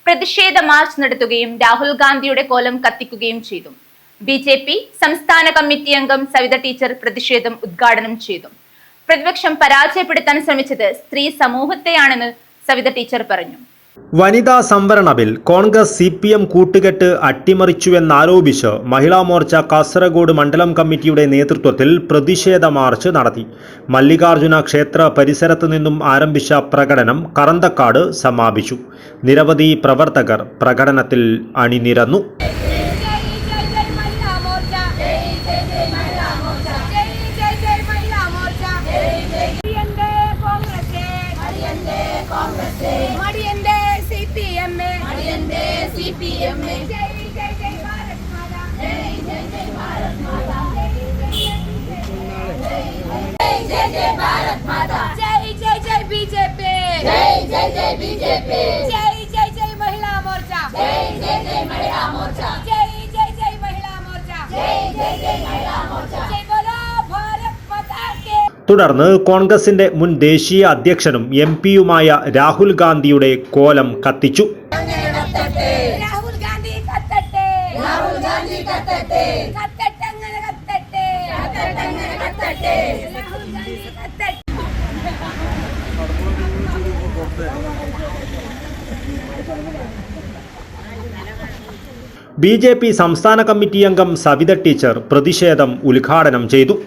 പ്രതിഷേധ മാർച്ച് നടത്തുകയും രാഹുൽ ഗാന്ധിയുടെ കോലം കത്തിക്കുകയും ചെയ്തു. BJP സംസ്ഥാന കമ്മിറ്റി അംഗം സവിത ടീച്ചർ പ്രതിഷേധം ഉദ്ഘാടനം ചെയ്തു. പ്രതിപക്ഷം പരാജയപ്പെടുത്താൻ ശ്രമിച്ചത് സ്ത്രീ സമൂഹത്തെയാണെന്ന് സവിത ടീച്ചർ പറഞ്ഞു. വനിതാ സംവരണ ബിൽ കോൺഗ്രസ് CPM കൂട്ടുകെട്ട് അട്ടിമറിച്ചുവെന്നാരോപിച്ച് മഹിളാ മോർച്ച കാസർഗോഡ് മണ്ഡലം കമ്മിറ്റിയുടെ നേതൃത്വത്തിൽ പ്രതിഷേധ മാർച്ച് നടത്തി. മല്ലികാർജുന ക്ഷേത്ര പരിസരത്തു നിന്നും ആരംഭിച്ച പ്രകടനം കറന്തക്കാട് സമാപിച്ചു. നിരവധി പ്രവർത്തകർ പ്രകടനത്തിൽ അണിനിരന്നു. തുടർന്ന് കോൺഗ്രസിന്റെ മുൻ ദേശീയ അധ്യക്ഷനും MP-യുമായ രാഹുൽ ഗാന്ധിയുടെ കോലം കത്തിച്ചു. BJP സംസ്ഥാന കമ്മിറ്റി അംഗം സവിത ടീച്ചർ പ്രതിഷേധം ഉദ്ഘാടനം ചെയ്തു.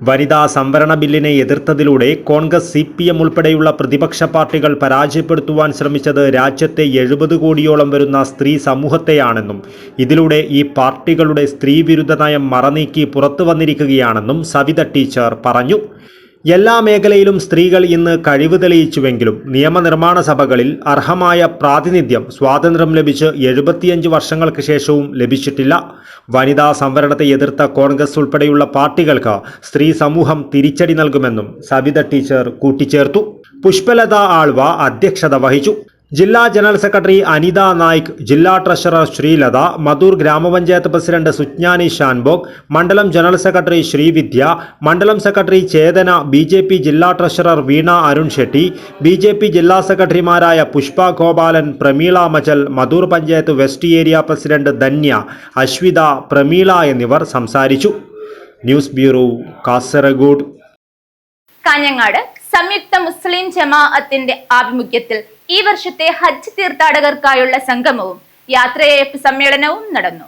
വനിതാ സംവരണ ബില്ലിനെ എതിർത്തതിലൂടെ കോൺഗ്രസ് CPM ഉൾപ്പെടെയുള്ള പ്രതിപക്ഷ പാർട്ടികൾ പരാജയപ്പെടുത്തുവാൻ ശ്രമിച്ചത് രാജ്യത്തെ 70 കോടിയോളം വരുന്ന സ്ത്രീ സമൂഹത്തെയാണെന്നും ഇതിലൂടെ ഈ പാർട്ടികളുടെ സ്ത്രീവിരുദ്ധ നയം മറനീക്കി പുറത്തു വന്നിരിക്കുകയാണെന്നും സവിത ടീച്ചർ പറഞ്ഞു. എല്ലാ മേഖലയിലും സ്ത്രീകൾ ഇന്ന് കഴിവ് തെളിയിച്ചുവെങ്കിലും നിയമനിർമ്മാണ സഭകളിൽ അർഹമായ പ്രാതിനിധ്യം സ്വാതന്ത്ര്യം ലഭിച്ച് 75 വർഷങ്ങൾക്ക് ശേഷവും ലഭിച്ചിട്ടില്ല. വനിതാ സംവരണത്തെ എതിർത്ത കോൺഗ്രസ് ഉൾപ്പെടെയുള്ള പാർട്ടികൾക്ക് സ്ത്രീ സമൂഹം തിരിച്ചടി നൽകുമെന്നും സവിത ടീച്ചർ കൂട്ടിച്ചേർത്തു. പുഷ്പലത ആൾവ അധ്യക്ഷത വഹിച്ചു. ജില്ലാ ജനറൽ സെക്രട്ടറി അനിത നായിക്, ജില്ലാ ട്രഷറർ ശ്രീലത, മധൂർ ഗ്രാമപഞ്ചായത്ത് പ്രസിഡന്റ് സുജ്ഞാനി ഷാൻബോഗ്, മണ്ഡലം ജനറൽ സെക്രട്ടറി ശ്രീവിദ്യ, മണ്ഡലം സെക്രട്ടറി ചേതന, BJP ജില്ലാ ട്രഷറർ വീണ അരുൺ ഷെട്ടി, BJP ജില്ലാ സെക്രട്ടറിമാരായ Pushpa Gopalan, Prameela Machal, Madhur panchayat west area president Dhanya, Ashwitha, Prameela എന്നിവർ സംസാരിച്ചു. News bureau, Kasaragod. കാഞ്ഞങ്ങാട് സംയുക്ത മുസ്ലിം ജമാഅത്തിന്റെ ആഭിമുഖ്യത്തിൽ ഈ വർഷത്തെ ഹജ്ജ് തീർത്ഥാടകർക്കായുള്ള സംഗമവും യാത്രയയപ്പ് സമ്മേളനവും നടന്നു.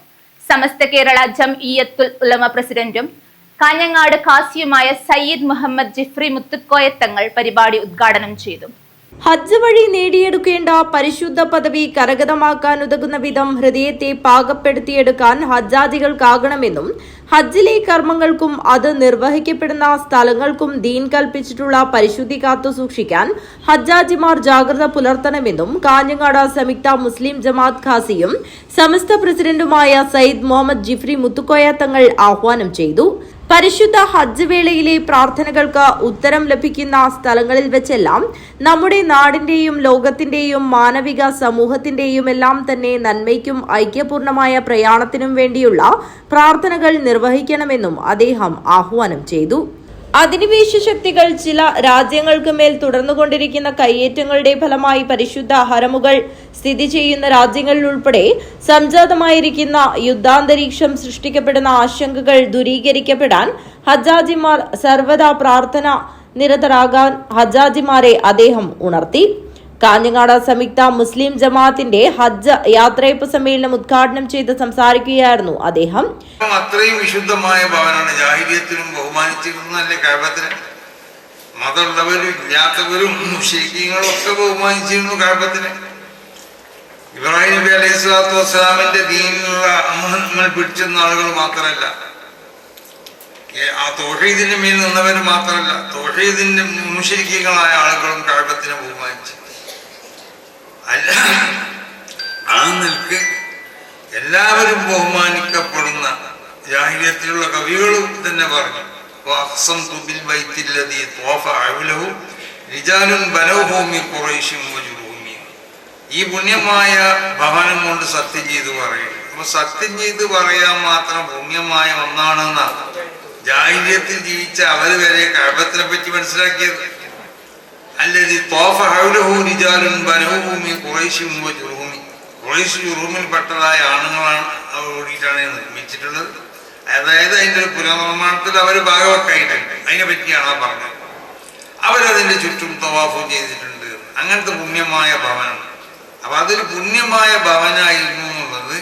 സമസ്ത കേരള ജംഇയ്യത്തുൽ ഉലമ പ്രസിഡന്റും കാഞ്ഞങ്ങാട് ഖാസിയുമായ സയ്യിദ് മുഹമ്മദ് ജിഫ്രി മുത്തുക്കോയ തങ്ങൾ പരിപാടി ഉദ്ഘാടനം ചെയ്തു. ഹജ്ജ് വഴി നേടിയെടുക്കേണ്ട പരിശുദ്ധ പദവി കരഗതമാക്കാനുതകുന്ന വിധം ഹൃദയത്തെ പാകപ്പെടുത്തിയെടുക്കാൻ ഹജ്ജാദികൾക്കാകണമെന്നും ഹജ്ജിലെ കർമ്മങ്ങൾക്കും അത് നിർവഹിക്കപ്പെടുന്ന സ്ഥലങ്ങൾക്കും ദീൻ കൽപ്പിച്ചിട്ടുള്ള പരിശുദ്ധി കാത്തു സൂക്ഷിക്കാൻ ഹജ്ജാജിമാർ ജാഗ്രത പുലർത്തണമെന്നും കാഞ്ഞങ്ങാട് സംയുക്ത മുസ്ലിം ജമാഅത്ത് ഖാസിയും സമസ്ത പ്രസിഡന്റുമായ സയ്യിദ് മുഹമ്മദ് ജിഫ്രി മുത്തുക്കോയ തങ്ങൾ ആഹ്വാനം ചെയ്തു. പരിശുദ്ധ ഹജ്ജ് വേളയിലെ പ്രാർത്ഥനകൾക്ക് ഉത്തരം ലഭിക്കുന്ന സ്ഥലങ്ങളിൽ വെച്ചെല്ലാം നമ്മുടെ നാടിന്റെയും ലോകത്തിന്റെയും മാനവിക സമൂഹത്തിന്റെയും എല്ലാം തന്നെ നന്മയ്ക്കും ഐക്യപൂർണമായ പ്രയാണത്തിനും വേണ്ടിയുള്ള പ്രാർത്ഥനകൾ നിർവഹിക്കണമെന്നും അദ്ദേഹം ആഹ്വാനം ചെയ്തു. അധിനിവേശ ശക്തികൾ ചില രാജ്യങ്ങൾക്ക് മേൽ തുടർന്നുകൊണ്ടിരിക്കുന്ന കയ്യേറ്റങ്ങളുടെ ഫലമായി പരിശുദ്ധ ഹറമുകൾ സ്ഥിതി ചെയ്യുന്ന രാജ്യങ്ങളിൽ ഉൾപ്പെടെ സംജാതമായിരിക്കുന്ന യുദ്ധാന്തരീക്ഷം സൃഷ്ടിക്കപ്പെടുന്ന ആശങ്കകൾ ദൂരീകരിക്കപ്പെടാൻ ഹജ്ജാജിമാർ സർവദാ പ്രാർത്ഥന നിരതരാകാൻ ഹജ്ജാജിമാരെ അദ്ദേഹം ഉണർത്തി. കാഞ്ഞങ്ങാട് സംയുക്ത മുസ്ലിം ജമാഅത്തിന്റെ ഹജ്ജ് യാത്രയപ്പ് സമ്മേളനം ഉദ്ഘാടനം ചെയ്ത് സംസാരിക്കുകയായിരുന്നു അദ്ദേഹം. അത്രയും വിശുദ്ധമായ ഭവനാണ്. ജാഹിലിയത്തിലും ബഹുമാനിച്ചിരുന്നല്ലേ കഅബത്തിനെ. മതമുള്ളവരും ഇല്ലാത്തവരും മുശ്രിക്കീങ്ങളും ഒക്കെ ബഹുമാനിച്ചിരുന്നു കഅബത്തിനെ. ഇബ്രാഹിം നബി അലൈഹി സ്വലാത്തു വസ്സലാമിന്റെ ദീനിലുള്ള നമ്മൾ പിടിച്ചെന്ന ആളുകൾ മാത്രമല്ല, ആ തൗഹീദിന്റെ മേൽ നിന്നവർ മാത്രമല്ല, തൗഹീദിന്റെ മുശ്രിക്കീങ്ങളായ ആളുകളും കഅബത്തിനെ ബഹുമാനിച്ചു. അല്ല, ആ നിൽക്ക് എല്ലാവരും ബഹുമാനിക്കപ്പെടുന്ന ജാഹിലിയത്തിലുള്ള കവികളും തന്നെ പറഞ്ഞു, ഈ പുണ്യമായ ഭവനം കൊണ്ട് സത്യം ചെയ്ത് പറയും. അപ്പൊ സത്യം ചെയ്ത് പറയാൻ മാത്രം പുണ്യമായ ഒന്നാണെന്നാണ് ജാഹിലിയത്തിൽ ജീവിച്ച അവര് വരെ കഅബത്തിനെ പറ്റി മനസ്സിലാക്കിയത്. അല്ലതി ത്വാഫ ഹൗലഹു റിജാലുൻ ബനൂഹു മിൻ ഖുറൈശിൻ വജുറൂമി. ഖുറൈശ് ജുറൂമിൽപ്പെട്ടതായ ആണുങ്ങളാണ് അവർ ഓടിയിട്ടാണ് നിർമ്മിച്ചിട്ടുള്ളത്. അതായത് അതിൻ്റെ ഒരു പുനർനിർമ്മാണത്തിൽ അവർ ഭാഗവക്കായിട്ടുണ്ട്. അതിനെ പറ്റിയാണ് ആ പറഞ്ഞത്. അവരതിൻ്റെ ചുറ്റും തവാഫും ചെയ്തിട്ടുണ്ട്. അങ്ങനത്തെ പുണ്യമായ ഭവനം. അപ്പൊ അതൊരു പുണ്യമായ ഭവനായിരുന്നു എന്നുള്ളത്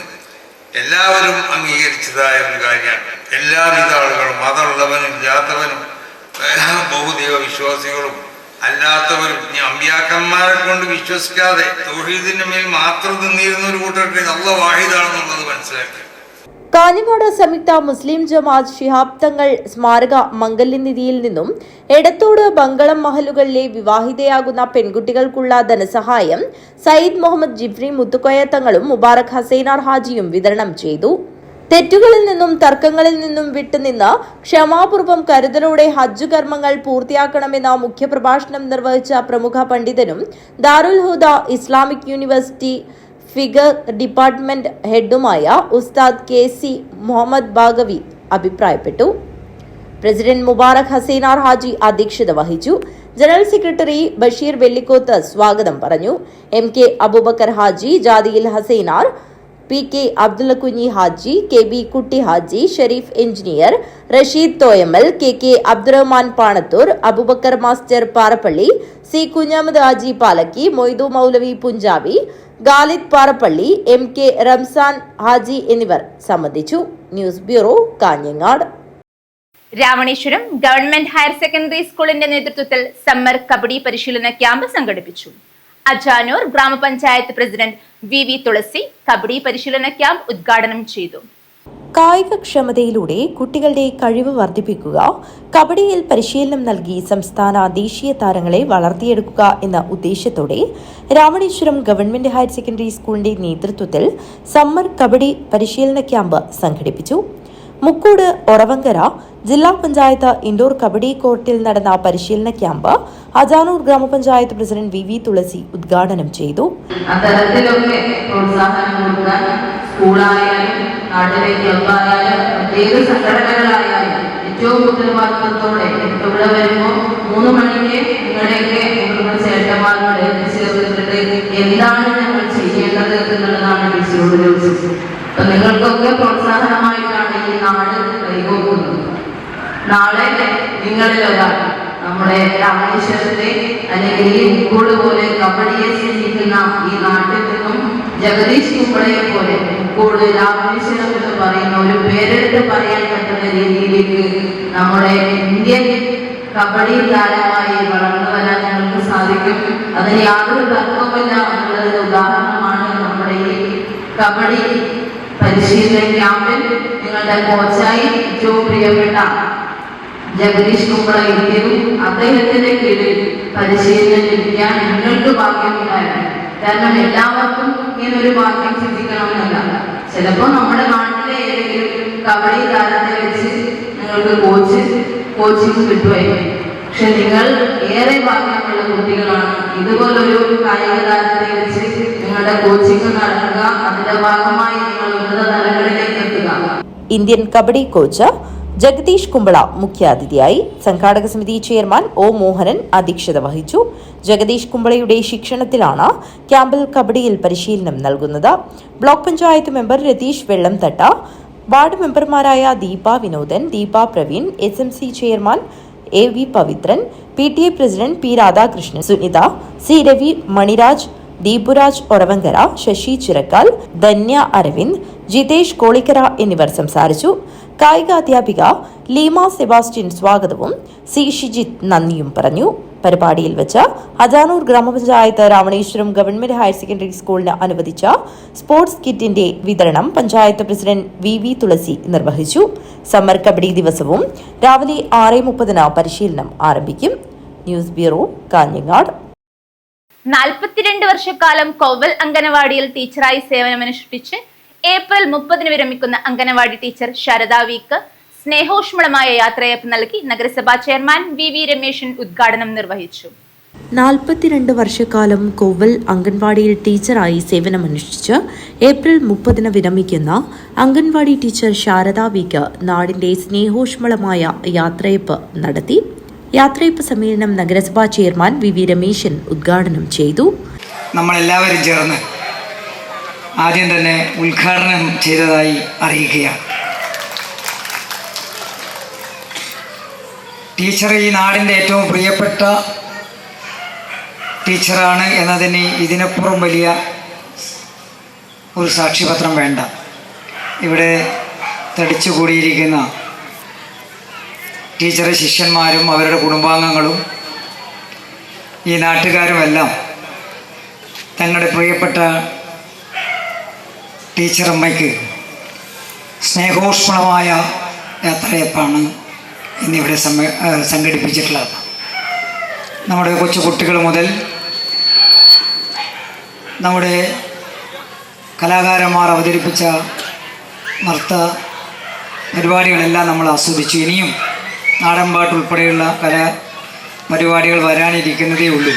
എല്ലാവരും അംഗീകരിച്ചതായ ഒരു കാര്യമാണ്. എല്ലാവിധ ആളുകളും, മതമുള്ളവനും ഇല്ലാത്തവനും, ബഹുദൈവ വിശ്വാസികളും അല്ലാത്തവരും, അമ്പിയാക്കന്മാരെ കൊണ്ട് വിശ്വസിക്കാതെ തൗഹീദിന്റെ മേൽ മാത്രം നിന്നിരുന്ന ഒരു കൂട്ടർക്ക് അല്ലാഹു വാഹിദാണെന്നുള്ളത് മനസ്സിലാക്കി. കാഞ്ഞങ്ങാട് സംയുക്ത മുസ്ലിം ജമാഅത്ത് ശിഹാബ് തങ്ങൾ സ്മാരക മംഗല്യനിധിയിൽ നിന്നും എടത്തോട് ബംഗളം മഹലുകളിലെ വിവാഹിതയാകുന്ന പെൺകുട്ടികൾക്കുള്ള ധനസഹായം സയ്യിദ് മുഹമ്മദ് ജിഫ്രി മുത്തുക്കോയ തങ്ങളും മുബാറക് ഹസൈനാർ ഹാജിയും വിതരണം ചെയ്തു. തെറ്റുകളിൽ നിന്നും തർക്കങ്ങളിൽ നിന്നും വിട്ടുനിന്ന് ക്ഷമാപൂർവ്വം കരുതലോടെ ഹജ്ജ് കർമ്മങ്ങൾ പൂർത്തിയാക്കണമെന്ന മുഖ്യപ്രഭാഷണം നിർവഹിച്ച പ്രമുഖ പണ്ഡിതനും ദാറുൽ ഹുദ ഇസ്ലാമിക് യൂണിവേഴ്സിറ്റി ഫിഗർ ഡിപ്പാർട്ട്മെന്റ് ഹെഡുമായ ഉസ്താദ് KC മുഹമ്മദ് ബാഗവി അഭിപ്രായപ്പെട്ടു. പ്രസിഡന്റ് മുബാറക് ഹസൈനാർ ഹാജി അധ്യക്ഷത വഹിച്ചു. ജനറൽ സെക്രട്ടറി ബഷീർ വെള്ളിക്കോത്ത് സ്വാഗതം പറഞ്ഞു. MK അബൂബക്കർ ഹാജി, ജാദിയിൽ ഹസൈനാർ, PK അബ്ദുള്ള കുഞ്ഞി Haji, KB Kutty Haji, Shereef engineer, Rasheed Thoyamal, KK Abdurahman Panathur, Abubakar master Parappally, C Kunhamath Haji Palakki, Moidu Moulavi Punjabi, Galid Parappally, MK Ramzan Haji എന്നിവർ സംബന്ധിച്ചു. News bureau, Kanhangad. Ramaneshwaram government higher secondary സ്കൂളിന്റെ നേതൃത്വത്തിൽ സമ്മർ കബഡി പരിശീലന ക്യാമ്പ് സംഘടിപ്പിച്ചു. അജാനൂർ ഗ്രാമപഞ്ചായത്ത് പ്രസിഡന്റ് VV തുളസി കബഡി പരിശീലന ക്യാമ്പ് ഉദ്ഘാടനം ചെയ്തു. കായികക്ഷമതയിലൂടെ കുട്ടികളുടെ കഴിവ് വർദ്ധിപ്പിക്കുക, കബഡിയിൽ പരിശീലനം നൽകി സംസ്ഥാന ദേശീയ താരങ്ങളെ വളർത്തിയെടുക്കുക എന്ന ഉദ്ദേശത്തോടെ രാമണേശ്വരം ഗവൺമെന്റ് ഹയർ സെക്കൻഡറി സ്കൂളിന്റെ നേതൃത്വത്തിൽ സമ്മർ കബഡി പരിശീലന ക്യാമ്പ് സംഘടിപ്പിച്ചു. മുക്കോട് ഒറവങ്കര ജില്ലാ പഞ്ചായത്ത് ഇൻഡോർ കബഡി കോർട്ടിൽ നടന്ന പരിശീലന ക്യാമ്പ് അജാനൂർ ഗ്രാമപഞ്ചായത്ത് പ്രസിഡന്റ് VV തുളസി ഉദ്ഘാടനം ചെയ്തു. അത്തരത്തിലൊക്കെ പ്രോത്സാഹനം കൊടുക്കാൻ സ്കൂളായാലും നാട്ടിലെ ക്ലബായാലും ഏത് സംഘടനകളായാലും ഏറ്റവും ഉത്തരവാദിത്വത്തോടെ ഇവിടെ വരുമ്പോൾ 3 മണിക്ക് നിങ്ങളുടെയൊക്കെ ചേട്ടന്മാരുടെ എന്താണ് ഞങ്ങൾ ചെയ്യേണ്ടത് എന്നുള്ളതാണ് ടീച്ചറോട് ചോദിച്ചത്. അപ്പൊ നിങ്ങൾക്കൊക്കെ പ്രോത്സാഹനമായിട്ടാണ് ഈ നാട് കൈകോക്കുന്നത്. നാളെ നിങ്ങളിൽ ഒരാൾ നമ്മുടെ രാമേശ്വരത്തെ അല്ലെങ്കിൽ ഈ മുക്കോട് പോലെ കബഡിയെ സ്നേഹിക്കുന്ന ഈ നാട്ടിൽ നിന്നും ജഗദീഷ് കുമ്പളയെ പോലെ മുക്കോട് രാമേശ്വരം എന്ന് പറയുന്ന ഒരു പേരെടുത്ത് പറയാൻ പറ്റുന്ന രീതിയിലേക്ക് നമ്മുടെ ഇന്ത്യൻ കബഡി താരമായി വളർന്നു വരാൻ ഞങ്ങൾക്ക് സാധിക്കും. അതിന് യാതൊരു തർക്കവുമില്ല എന്നുള്ളതിന് ഉദാഹരണമാണ് നമ്മുടെ ഈ കബഡി പരിശീലന ക്യാമ്പിൽ നിങ്ങളുടെ കോച്ചായി ഏറ്റവും പ്രിയപ്പെട്ട ജഗദീഷ് കുമ്പള എത്തിയതും അദ്ദേഹത്തിന്റെ കീഴിൽ പരിശീലനം ലഭിക്കാൻ നിങ്ങൾക്ക് ഭാഗ്യമുണ്ടായിരുന്നു. കാരണം എല്ലാവർക്കും ഇങ്ങനൊരു ഭാഗ്യം സിദ്ധിക്കണമെന്നല്ല. ചിലപ്പോൾ നമ്മുടെ നാട്ടിലെ ഏതെങ്കിലും കബഡി താരത്തെ വെച്ച് നിങ്ങൾക്ക് കോച്ചിങ് കിട്ടുമായിരിക്കും. പക്ഷെ നിങ്ങൾ ഏറെ ഭാഗ്യമുള്ള കുട്ടികളാണ്. ഇതുപോലൊരു കായിക താരത്തെ വെച്ച് നിങ്ങളുടെ കോച്ചിങ് നടത്തുക, അതിന്റെ ഭാഗമായി നിങ്ങൾ ഉന്നത തലങ്ങളിലേക്ക് എത്തുക. ഇന്ത്യൻ കബഡി കോച്ച് ജഗദീഷ് കുമ്പള മുഖ്യാതിഥിയായി. സംഘാടക സമിതി ചെയർമാൻ ഒ മോഹനൻ അധ്യക്ഷത വഹിച്ചു. ജഗദീഷ് കുമ്പളയുടെ ശിക്ഷണത്തിലാണ് ക്യാമ്പിൽ കബഡിയിൽ പരിശീലനം നൽകുന്നത്. Block panchayat member Ratheesh Vellamthatta, ward മെമ്പർമാരായ Deepa Vinodan, Deepa Praveen, SMC chairman AV Pavithran, PTA president P Radhakrishnan, Sunitha, C Ravi, Maniraj, Deepuraj Oravankara, Sasi Chirakkal, Dhanya Aravind, Jithesh Kolikkara എന്നിവർ സംസാരിച്ചു. കായികാധ്യാപിക ലീമ സെബാസ്റ്റ്യൻ സ്വാഗതവും C ഷിജിത്ത് നന്ദിയും പറഞ്ഞു. പരിപാടിയിൽ വെച്ച് അജാനൂർ ഗ്രാമപഞ്ചായത്ത് രാവണേശ്വരം ഗവൺമെന്റ് ഹയർ സെക്കൻഡറി സ്കൂളിന് അനുവദിച്ച സ്പോർട്സ് കിറ്റിന്റെ വിതരണം പഞ്ചായത്ത് പ്രസിഡന്റ് VV തുളസി നിർവഹിച്ചു. സമ്മർ കബഡി ദിവസവും രാവിലെ 6:30 പരിശീലനം ആരംഭിക്കും. News bureau, Kanhangad. 42 വർഷക്കാലം കോവൽ അംഗനവാടിയിൽ ടീച്ചറായി സേവനമനുഷ്ഠിച്ച് ഏപ്രിൽ 30 വിരമിക്കുന്ന അംഗനവാടി ടീച്ചർ ശാരദ വിക്ക് സ്നേഹോഷ്മളമായ യാത്രയയപ്പ് നൽകി നഗരസഭാ ചെയർമാൻ VV രമേശൻ ഉദ്ഘാടനം നിർവഹിച്ചു. 42 വർഷക്കാലം കോവൽ അംഗൻവാടിയിൽ ടീച്ചറായി സേവനമനുഷ്ഠിച്ച് ഏപ്രിൽ 30 വിരമിക്കുന്ന അംഗൻവാടി ടീച്ചർ ശാരദ വിക്ക് നാടിന്റെ സ്നേഹോഷ്മളമായ യാത്രയയപ്പ് നടത്തി. യാത്രയയപ്പ് സമ്മേളനം നഗരസഭാ ചെയർമാൻ VV രമേശൻ ഉദ്ഘാടനം ചെയ്തു. നമ്മളെല്ലാവരും ചേർന്ന് ആദ്യം തന്നെ ഉദ്ഘാടനം ചെയ്തതായി അറിയിക്കുകയാണ്. ടീച്ചർ ഈ നാടിൻ്റെ ഏറ്റവും പ്രിയപ്പെട്ട ടീച്ചറാണ് എന്നതിന് ഇതിനപ്പുറം വലിയ ഒരു സാക്ഷ്യപത്രം വേണ്ട. ഇവിടെ തടിച്ചുകൂടിയിരിക്കുന്ന ടീച്ചറെ ശിഷ്യന്മാരും അവരുടെ കുടുംബാംഗങ്ങളും ഈ നാട്ടുകാരുമെല്ലാം തങ്ങളുടെ പ്രിയപ്പെട്ട ടീച്ചറമ്മയ്ക്ക് സ്നേഹോഷ്മളമായ യാത്രയപ്പാണ് ഇന്നിവിടെ സംഘടിപ്പിച്ചിട്ടുള്ളത്. നമ്മുടെ കൊച്ചു കുട്ടികൾ മുതൽ നമ്മുടെ കലാകാരന്മാർ അവതരിപ്പിച്ച നൃത്ത പരിപാടികളെല്ലാം നമ്മൾ ആസ്വദിച്ചു. ഇനിയും നാടൻപാട്ട് ഉൾപ്പെടെയുള്ള പരിപാടികൾ വരാനിരിക്കുന്നതേ ഉള്ളൂ.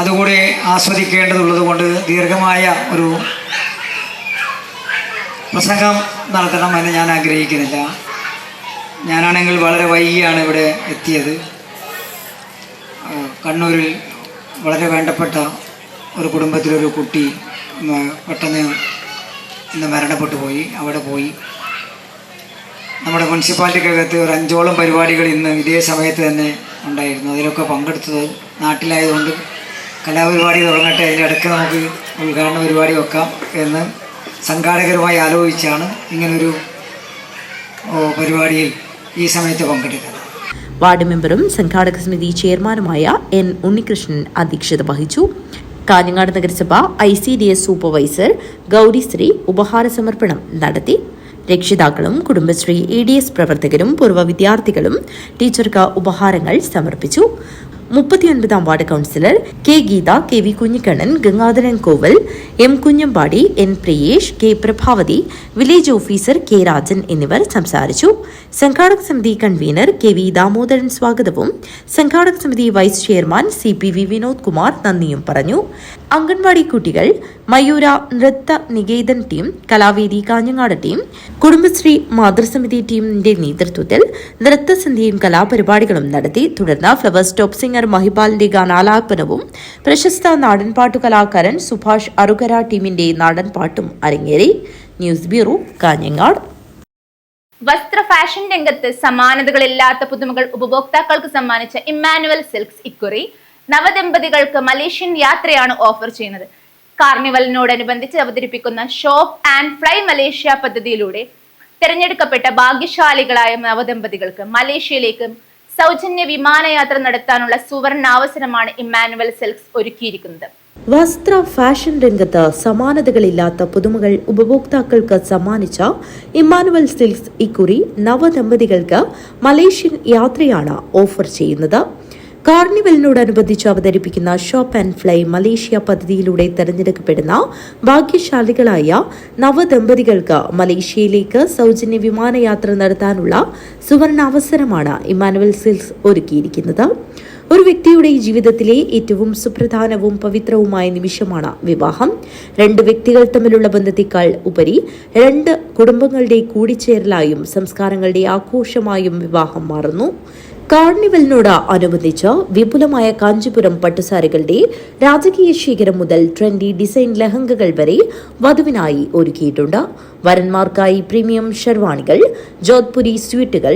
അതുകൂടി ആസ്വദിക്കേണ്ടതുള്ളത് കൊണ്ട് ദീർഘമായ ഒരു പ്രസംഗം നടത്തണമെന്ന് ഞാൻ ആഗ്രഹിക്കുന്നില്ല. ഞാനാണെങ്കിൽ വളരെ വൈകിയാണ് ഇവിടെ എത്തിയത്. കണ്ണൂരിൽ വളരെ വേണ്ടപ്പെട്ട ഒരു കുടുംബത്തിലൊരു കുട്ടി പെട്ടെന്ന് ഇന്ന് മരണപ്പെട്ടു പോയി. അവിടെ പോയി നമ്മുടെ മുനിസിപ്പാലിറ്റിക്കകത്ത് ഒരു 5ഓളം പരിപാടികൾ ഇന്ന് ഇതേ സമയത്ത് തന്നെ ഉണ്ടായിരുന്നു. അതിലൊക്കെ പങ്കെടുത്തത് നാട്ടിലായതുകൊണ്ട് കലാപരിപാടി തുടങ്ങട്ടെ, അതിൻ്റെ ഇടയ്ക്ക് നമുക്ക് ഉദ്ഘാടന പരിപാടി വെക്കാം എന്ന് സംഘാടകരുമായി ആലോചിച്ചാണ് ഇങ്ങനൊരു പരിപാടിയിൽ ഈ സമയത്ത് പങ്കെടുക്കുന്നത്. വാർഡ് മെമ്പറും സംഘാടക സമിതി ചെയർമാനുമായ N ഉണ്ണികൃഷ്ണൻ അധ്യക്ഷത വഹിച്ചു. കാഞ്ഞങ്ങാട് നഗരസഭ ICDS സൂപ്പർവൈസർ ഗൗരിശ്രീ ഉപഹാര സമർപ്പണം നടത്തി. രക്ഷിതാക്കളും കുടുംബശ്രീ EDS പ്രവർത്തകരും പൂർവ്വ വിദ്യാർത്ഥികളും ടീച്ചർക്ക് ഉപഹാരങ്ങൾ സമർപ്പിച്ചു. 39ാം ward councillor K Geetha, KV Kunhikannan, Gangadharan Koval, M Kunhambadi, N Priyesh, K Prabhavathi, village officer K Rajan എന്നിവർ സംസാരിച്ചു. സംഘാടക സമിതി കൺവീനർ KV ദാമോദരൻ സ്വാഗതവും സംഘാടക സമിതി vice chairman CPV Vinod Kumar നന്ദിയും പറഞ്ഞു. അംഗൻവാടി കുട്ടികൾ, മയൂര നൃത്ത നികേതൻ ടീം, കലാവേദി കാഞ്ഞങ്ങാട് ടീം, കുടുംബശ്രീ മാതൃസമിതി ടീമിന്റെ നേതൃത്വത്തിൽ നൃത്തസന്ധ്യയും കലാപരിപാടികളും നടത്തി. തുടർന്ന് ഫ്ലവേഴ്സ് ടോപ്പ് സിംഗർ മഹിപാലിന്റെ ഗാനാലാപനവും പ്രശസ്ത നാടൻപാട്ടു കലാകാരൻ സുഭാഷ് അറുകര ടീമിന്റെ നാടൻപാട്ടും അരങ്ങേറി. News bureau, Kanhangad. വസ്ത്ര ഫാഷൻ രംഗത്ത് സമാനതകളില്ലാത്ത പുതുമകൾ ഉപഭോക്താക്കൾക്ക് സമ്മാനിച്ച ഇമ്മാനുവൽ സിൽക്സ് ഇക്കുറി നവദമ്പതികൾക്ക് മലേഷ്യൻ യാത്രയാണ് ഓഫർ ചെയ്യുന്നത്. കാർണിവലിനോടനുബന്ധിച്ച് അവതരിപ്പിക്കുന്ന ഷോപ്പ് ആൻഡ് ഫ്ലൈ മലേഷ്യ പദ്ധതിയിലൂടെ തിരഞ്ഞെടുക്കപ്പെട്ട ഭാഗ്യശാലികളായ നവദമ്പതികൾക്ക് മലേഷ്യയിലേക്ക് സൗജന്യ വിമാനയാത്ര നടത്താനുള്ള സുവർണാവസരമാണ് ഇമ്മാനുവൽ സിൽക്സ് ഒരുക്കിയിരിക്കുന്നത്. വസ്ത്ര ഫാഷൻ രംഗത്ത് സമാനതകളില്ലാത്ത പുതുമകൾ ഉപഭോക്താക്കൾക്ക് സമ്മാനിച്ച ഇമ്മാനുവൽ സിൽക്സ് ഇക്കുറി നവദമ്പതികൾക്ക് മലേഷ്യൻ യാത്രയാണ് ഓഫർ ചെയ്യുന്നത്. കാർണിവലിനോടനുബന്ധിച്ച് അവതരിപ്പിക്കുന്ന ഷോപ്പ് ആൻഡ് ഫ്ലൈ മലേഷ്യ പദ്ധതിയിലൂടെ തെരഞ്ഞെടുക്കപ്പെടുന്ന ഭാഗ്യശാലികളായ നവദമ്പതികൾക്ക് മലേഷ്യയിലേക്ക് സൗജന്യ വിമാനയാത്ര നടത്താനുള്ള സുവർണാവസരമാണ് ഇമ്മാനുവൽ സിൽക്സ് ഒരുക്കിയിരിക്കുന്നത്. ഒരു വ്യക്തിയുടെ ജീവിതത്തിലെ ഏറ്റവും സുപ്രധാനവും പവിത്രവുമായ നിമിഷമാണ് വിവാഹം. രണ്ട് വ്യക്തികൾ തമ്മിലുള്ള ബന്ധത്തെക്കാൾ ഉപരി രണ്ട് കുടുംബങ്ങളുടെ കൂടിച്ചേരലായും സംസ്കാരങ്ങളുടെ ആഘോഷമായും വിവാഹം മാറുന്നു. കാർണിവലിനോട് അനുബന്ധിച്ച് വിപുലമായ കാഞ്ചീപുരം പട്ടുസാരികളുടെ രാജകീയ ശേഖരം മുതൽ ട്രെൻഡി ഡിസൈൻ ലഹങ്കകൾ വരെ വധുവിനായി ഒരുക്കിയിട്ടുണ്ട്. വരന്മാർക്കായി പ്രീമിയം ഷെർവാണികൾ, ജോധ്പുരി സ്വീറ്റുകൾ,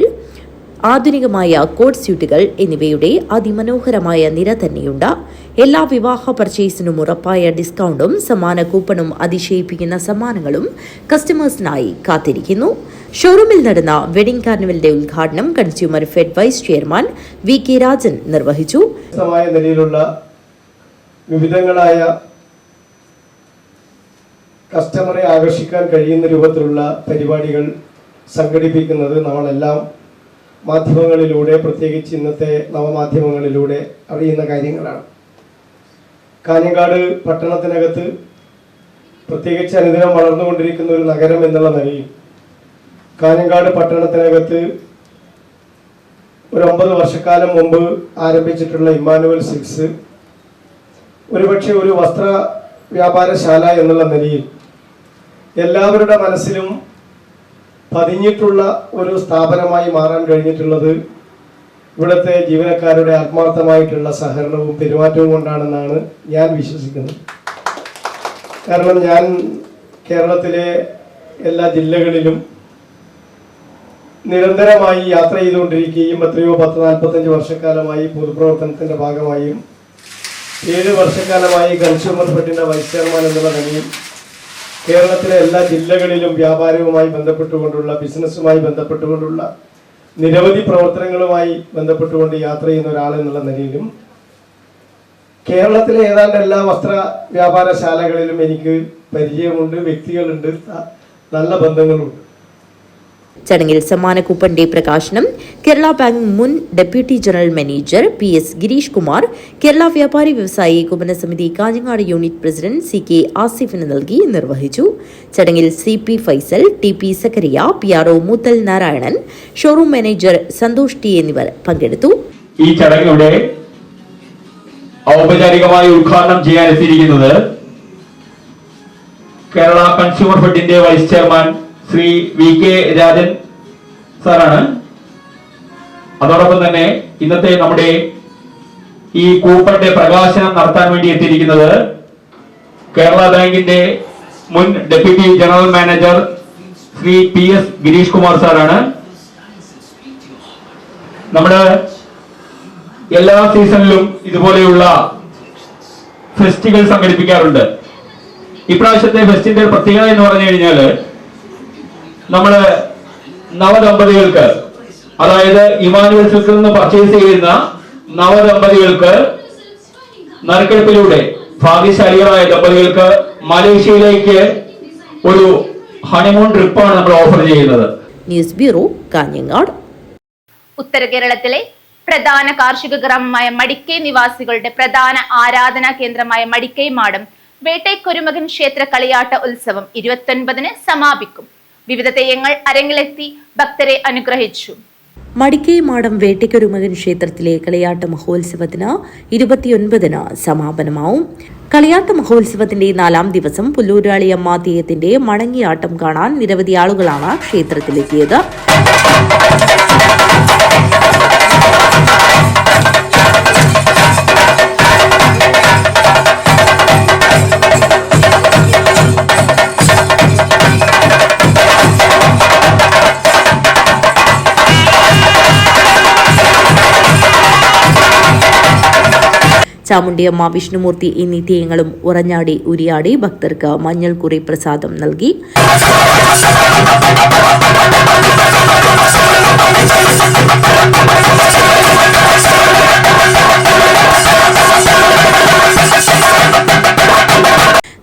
ആധുനികമായ കോട്ട് സ്യൂട്ടുകൾ എന്നിവയുടെ അതിമനോഹരമായ നിര തന്നെയുണ്ട്. എല്ലാ വിവാഹ പർച്ചേസിനും ഉറപ്പായ ഡിസ്കൗണ്ടും സമ്മാന കൂപ്പണും അതിശയിപ്പിക്കുന്ന സമ്മാനങ്ങളും കസ്റ്റമേഴ്സിനായി കാത്തിരിക്കുന്നു. ഷോറൂമിൽ നടന്ന വെഡിംഗ് കാർണിവലിന്റെ ഉദ്ഘാടനം consumer fed vice chairman VK Rajan നിർവഹിച്ചു. നിലയിലുള്ള വിവിധങ്ങളായ കസ്റ്റമറെ ആകർഷിക്കാൻ കഴിയുന്ന രൂപത്തിലുള്ള പരിപാടികൾ സംഘടിപ്പിക്കുന്നത് നമ്മളെല്ലാം മാധ്യമങ്ങളിലൂടെ, പ്രത്യേകിച്ച് ഇന്നത്തെ നവമാധ്യമങ്ങളിലൂടെ അറിയുന്ന കാര്യങ്ങളാണ്. കാഞ്ഞങ്ങാട് പട്ടണത്തിനകത്ത്, പ്രത്യേകിച്ച് അനുദിനം വളർന്നുകൊണ്ടിരിക്കുന്ന ഒരു നഗരം എന്നുള്ള നിലയിൽ കാഞ്ഞങ്ങാട് പട്ടണത്തിനകത്ത് ഒരു 9 വർഷക്കാലം മുമ്പ് ആരംഭിച്ചിട്ടുള്ള ഇമ്മാനുവൽ സിൽക്സ് ഒരുപക്ഷെ ഒരു വസ്ത്ര വ്യാപാരശാല എന്നുള്ള നിലയിൽ എല്ലാവരുടെ മനസ്സിലും പതിഞ്ഞിട്ടുള്ള ഒരു സ്ഥാപനമായി മാറാൻ കഴിഞ്ഞിട്ടുള്ളത് ഇവിടുത്തെ ജീവനക്കാരുടെ ആത്മാർത്ഥമായിട്ടുള്ള സഹകരണവും പെരുമാറ്റവും കൊണ്ടാണെന്നാണ് ഞാൻ വിശ്വസിക്കുന്നത്. കാരണം ഞാൻ കേരളത്തിലെ എല്ലാ ജില്ലകളിലും നിരന്തരമായി യാത്ര ചെയ്തുകൊണ്ടിരിക്കുകയും എത്രയോ 10-45 വർഷക്കാലമായി പൊതുപ്രവർത്തനത്തിൻ്റെ ഭാഗമായും 7 വർഷക്കാലമായി കൺസ്യൂമർ ഫെഡിൻ്റെ വൈസ് ചെയർമാൻ എന്നുള്ള നിലയിൽ കേരളത്തിലെ എല്ലാ ജില്ലകളിലും വ്യാപാരവുമായി ബന്ധപ്പെട്ടുകൊണ്ടുള്ള, ബിസിനസ്സുമായി ബന്ധപ്പെട്ടുകൊണ്ടുള്ള നിരവധി പ്രവർത്തനങ്ങളുമായി ബന്ധപ്പെട്ടുകൊണ്ട് യാത്ര ചെയ്യുന്ന ഒരാളെന്നുള്ള നിലയിലും കേരളത്തിലെ ഏതാണ്ട് എല്ലാ വസ്ത്ര വ്യാപാരശാലകളിലും എനിക്ക് പരിചയമുണ്ട്, വ്യക്തികളുണ്ട്, നല്ല ബന്ധങ്ങളുണ്ട്. ചടങ്ങിൽ സമ്മാന കൂപ്പന്റെ പ്രകാശനം കേരള ബാങ്ക് മുൻ deputy general manager PS Girish Kumar, Kerala Vyapari Vyavasayi Ekopana Samithi Kanhangad unit president CK ആസിഫിന് നൽകി നിർവഹിച്ചു. ചടങ്ങിൽ CP Faisal, TP Zakariya, PRO Moothal Narayanan, showroom manager Santhosh T എന്നിവർ പങ്കെടുത്തു. ഈ ചടങ്ങിലൂടെ ഔപചാരികമായി ഉദ്ഘാടനം ചെയ്യാനെത്തിയിരിക്കുന്നത് കേരള കൺസ്യൂമർ ഫെഡിന്റെ vice chairman Shri VK Rajan സാറാണ്. അതോടൊപ്പം തന്നെ ഇന്നത്തെ നമ്മുടെ ഈ കൂപ്പണിന്റെ പ്രകാശനം നടത്താൻ വേണ്ടി എത്തിയിരിക്കുന്നത് കേരള ബാങ്കിന്റെ മുൻ deputy general manager Shri PS Girish Kumar സാറാണ്. നമ്മുടെ എല്ലാ സീസണിലും ഇതുപോലെയുള്ള ഫെസ്റ്റുകൾ സംഘടിപ്പിക്കാറുണ്ട്. ഇപ്രാവശ്യത്തെ ഫെസ്റ്റിന്റെ പ്രത്യേകത എന്ന് പറഞ്ഞു കഴിഞ്ഞാൽ നമ്മള് നവദമ്പതികൾക്ക്, അതായത് ഇമ്മാനുവൽ സിൽക്സിൽ നിന്ന് പർച്ചേസ് ചെയ്യുന്ന നവദമ്പതികൾക്ക് നറുക്കെടുപ്പിലൂടെ ഭാഗ്യശാലികളായ ദമ്പതികൾക്ക് മലേഷ്യയിലേക്ക് ഒരു ഹണിമൂൺ ട്രിപ്പാണ് നമ്മൾ ഓഫർ ചെയ്യുന്നത്. News bureau, Kanhangad. ഉത്തര കേരളത്തിലെ പ്രധാന കാർഷിക ഗ്രാമമായ മടിക്കൈ നിവാസികളുടെ പ്രധാന ആരാധനാ കേന്ദ്രമായ മടിക്കൈ മാടം വേട്ടൈക്കൊരുമകൻ ക്ഷേത്ര കളിയാട്ട ഉത്സവം 29-ന് സമാപിക്കും. വിവിധ തെയ്യങ്ങൾ അരങ്ങിലെത്തി ഭക്തരെ അനുഗ്രഹിച്ചു. മടിക്കൈ മാടം വേട്ടയ്ക്കൊരുമകൻ ക്ഷേത്രത്തിലെ കളിയാട്ട മഹോത്സവത്തിന് 29-ന് സമാപനമാവും. കളിയാട്ട മഹോത്സവത്തിന്റെ 4ാം ദിവസം പുല്ലൂരാളിയമ്മ തെയ്യത്തിന്റെ മടങ്ങിയാട്ടം കാണാൻ നിരവധി ആളുകളാണ് ക്ഷേത്രത്തിലെത്തിയത്. ചാമുണ്ടിയമ്മ, വിഷ്ണുമൂർത്തി എന്നീ തെയ്യങ്ങളും ഉറഞ്ഞാടി ഉരിയാടി ഭക്തർക്ക് മഞ്ഞൾക്കുറി പ്രസാദം നൽകി.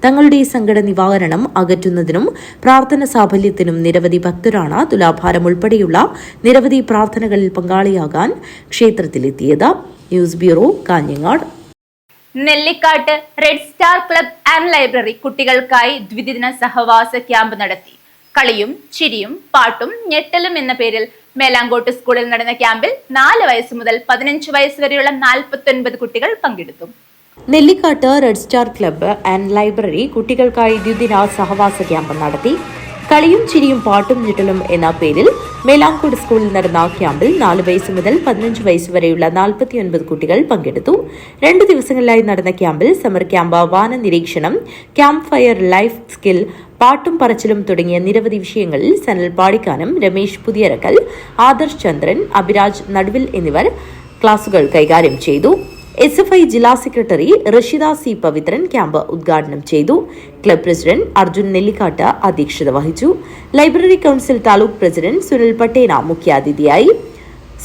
തങ്ങളുടെ സങ്കട നിവാരണം അകറ്റുന്നതിനും പ്രാർത്ഥന സാഫല്യത്തിനും നിരവധി ഭക്തരാണ് തുലാഭാരം ഉൾപ്പെടെയുള്ള നിരവധി പ്രാർത്ഥനകളിൽ പങ്കാളിയാകാൻ ക്ഷേത്രത്തിലെത്തിയത്. News bureau, Kanhangad. Nellikkatt red star club and library കുട്ടികൾക്കായി ദ്വിദിന സഹവാസ ക്യാമ്പ് നടത്തി. കളിയും ചിരിയും പാട്ടും ഞെട്ടലും എന്ന പേരിൽ മേലാങ്കോട്ട് സ്കൂളിൽ നടന്ന ക്യാമ്പിൽ 4 വയസ്സ് മുതൽ 15 വയസ്സ് വരെയുള്ള 49 കുട്ടികൾ പങ്കെടുത്തു. Nellikkattu red star club and library കുട്ടികൾക്കായി ദ്വിദിന സഹവാസ ക്യാമ്പ് നടത്തി. കളിയും ചിരിയും പാട്ടും ഞെട്ടലും എന്ന പേരിൽ മേലാങ്കോട് സ്കൂളിൽ നടന്ന ക്യാമ്പിൽ 4 വയസ്സ് മുതൽ 15 വയസ്സ് വരെയുള്ള 49 കുട്ടികൾ പങ്കെടുത്തു. 2 ദിവസങ്ങളിലായി നടന്ന ക്യാമ്പിൽ സമർ ക്യാമ്പ്, വാന നിരീക്ഷണം, ക്യാമ്പ് ഫയർ, ലൈഫ് സ്കിൽ, പാട്ടും പറച്ചിലും തുടങ്ങിയ നിരവധി വിഷയങ്ങളിൽ സനൽ പാടിക്കാനും, രമേശ് പുതിയരക്കൽ, ആദർശ് ചന്ദ്രൻ, അഭിരാജ് നടുവിൽ എന്നിവർ ക്ലാസുകൾ കൈകാര്യം ചെയ്തു. SFI ജില്ലാ secretary Rashida C Pavithran camp ഉദ്ഘാടനം ചെയ്തു. ക്ലബ് പ്രസിഡന്റ് അർജുൻ നെല്ലിക്കാട്ട് അധ്യക്ഷത വഹിച്ചു. Library council taluk president Sunil Pattena മുഖ്യാതിഥിയായി.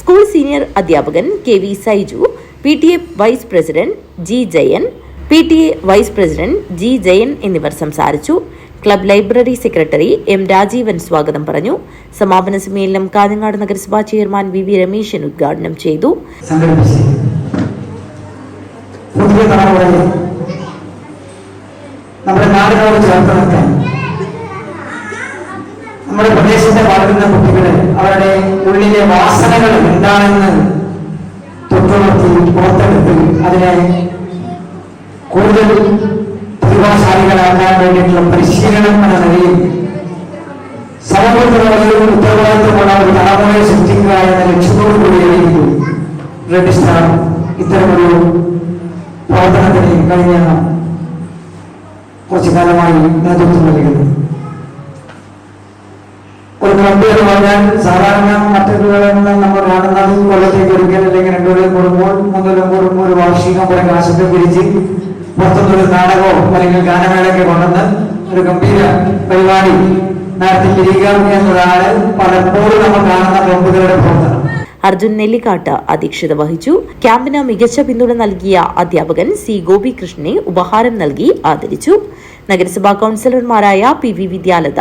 സ്കൂൾ സീനിയർ അധ്യാപകൻ KV Saiju, PTA vice president G Jayan, PTA vice president G Jayan എന്നിവർ സംസാരിച്ചു. Club library secretary M Rajeevan സ്വാഗതം പറഞ്ഞു. സമാപന സമ്മേളനം കാഞ്ഞങ്ങാട് നഗരസഭാ ചെയർമാൻ VV രമേശൻ ഉദ്ഘാടനം ചെയ്തു. പുതിയ തലമുറയെ നമ്മുടെ നാടിനോട് ചേർത്ത് നിർത്താൻ നമ്മുടെ പ്രദേശത്തെ വളരുന്ന കുട്ടികളെ അവരുടെ ഉള്ളിലെ വാസനകൾ എന്താണെന്ന് തൊട്ടുണർത്തി പുറത്തെടുത്ത് അതിനെ കൂടുതൽ പ്രതിഭാശാലികളാക്കാൻ വേണ്ടിയിട്ടുള്ള പരിശീലനം എന്ന നിലയിൽ സമൂഹത്തിലുള്ള വലിയൊരു ഉത്തരവാദിത്തമുള്ള ഒരു തലമുറയെ സൃഷ്ടിക്കുക എന്ന ലക്ഷ്യത്തോടു കൂടിയായിരിക്കും റെഡ് സ്റ്റാർ ഇത്തരമൊരു പ്രവർത്തനത്തിന് കഴിഞ്ഞ കുറച്ചു കാലമായി നേതൃത്വം നൽകുന്നത്. ഒരു ക്ലബ് എന്ന് പറഞ്ഞാൽ സാധാരണ മറ്റൊരുകളിൽ നിന്ന് നമ്മൾ കാണുന്നത് കൊല്ലത്തേക്ക് ഒരിക്കൽ അല്ലെങ്കിൽ 2 കൊല്ലം കൂടുമ്പോൾ 3 കൊല്ലം കൂടുമ്പോൾ ഒരു വാർഷികം പോലെ കാശൊക്കെ പിരിച്ച് പുറത്തുനിന്നൊരു നാടകമോ അല്ലെങ്കിൽ ഗാനമേളയൊക്കെ കൊണ്ടുവന്ന് ഒരു ഗംഭീര പരിപാടി നടത്തിയിരിക്കുക എന്നതാണ് പലപ്പോഴും നമ്മൾ കാണുന്ന ക്ലബുകളുടെ പ്രവർത്തനം. അർജുൻ നെല്ലിക്കാട്ട് അധ്യക്ഷത വഹിച്ചു. ക്യാമ്പിന് മികച്ച പിന്തുണ നൽകിയ അധ്യാപകൻ C ഗോപികൃഷ്ണനെ ഉപഹാരം നൽകി ആദരിച്ചു. നഗരസഭാ കൌൺസിലർമാരായ PV വിദ്യാലത,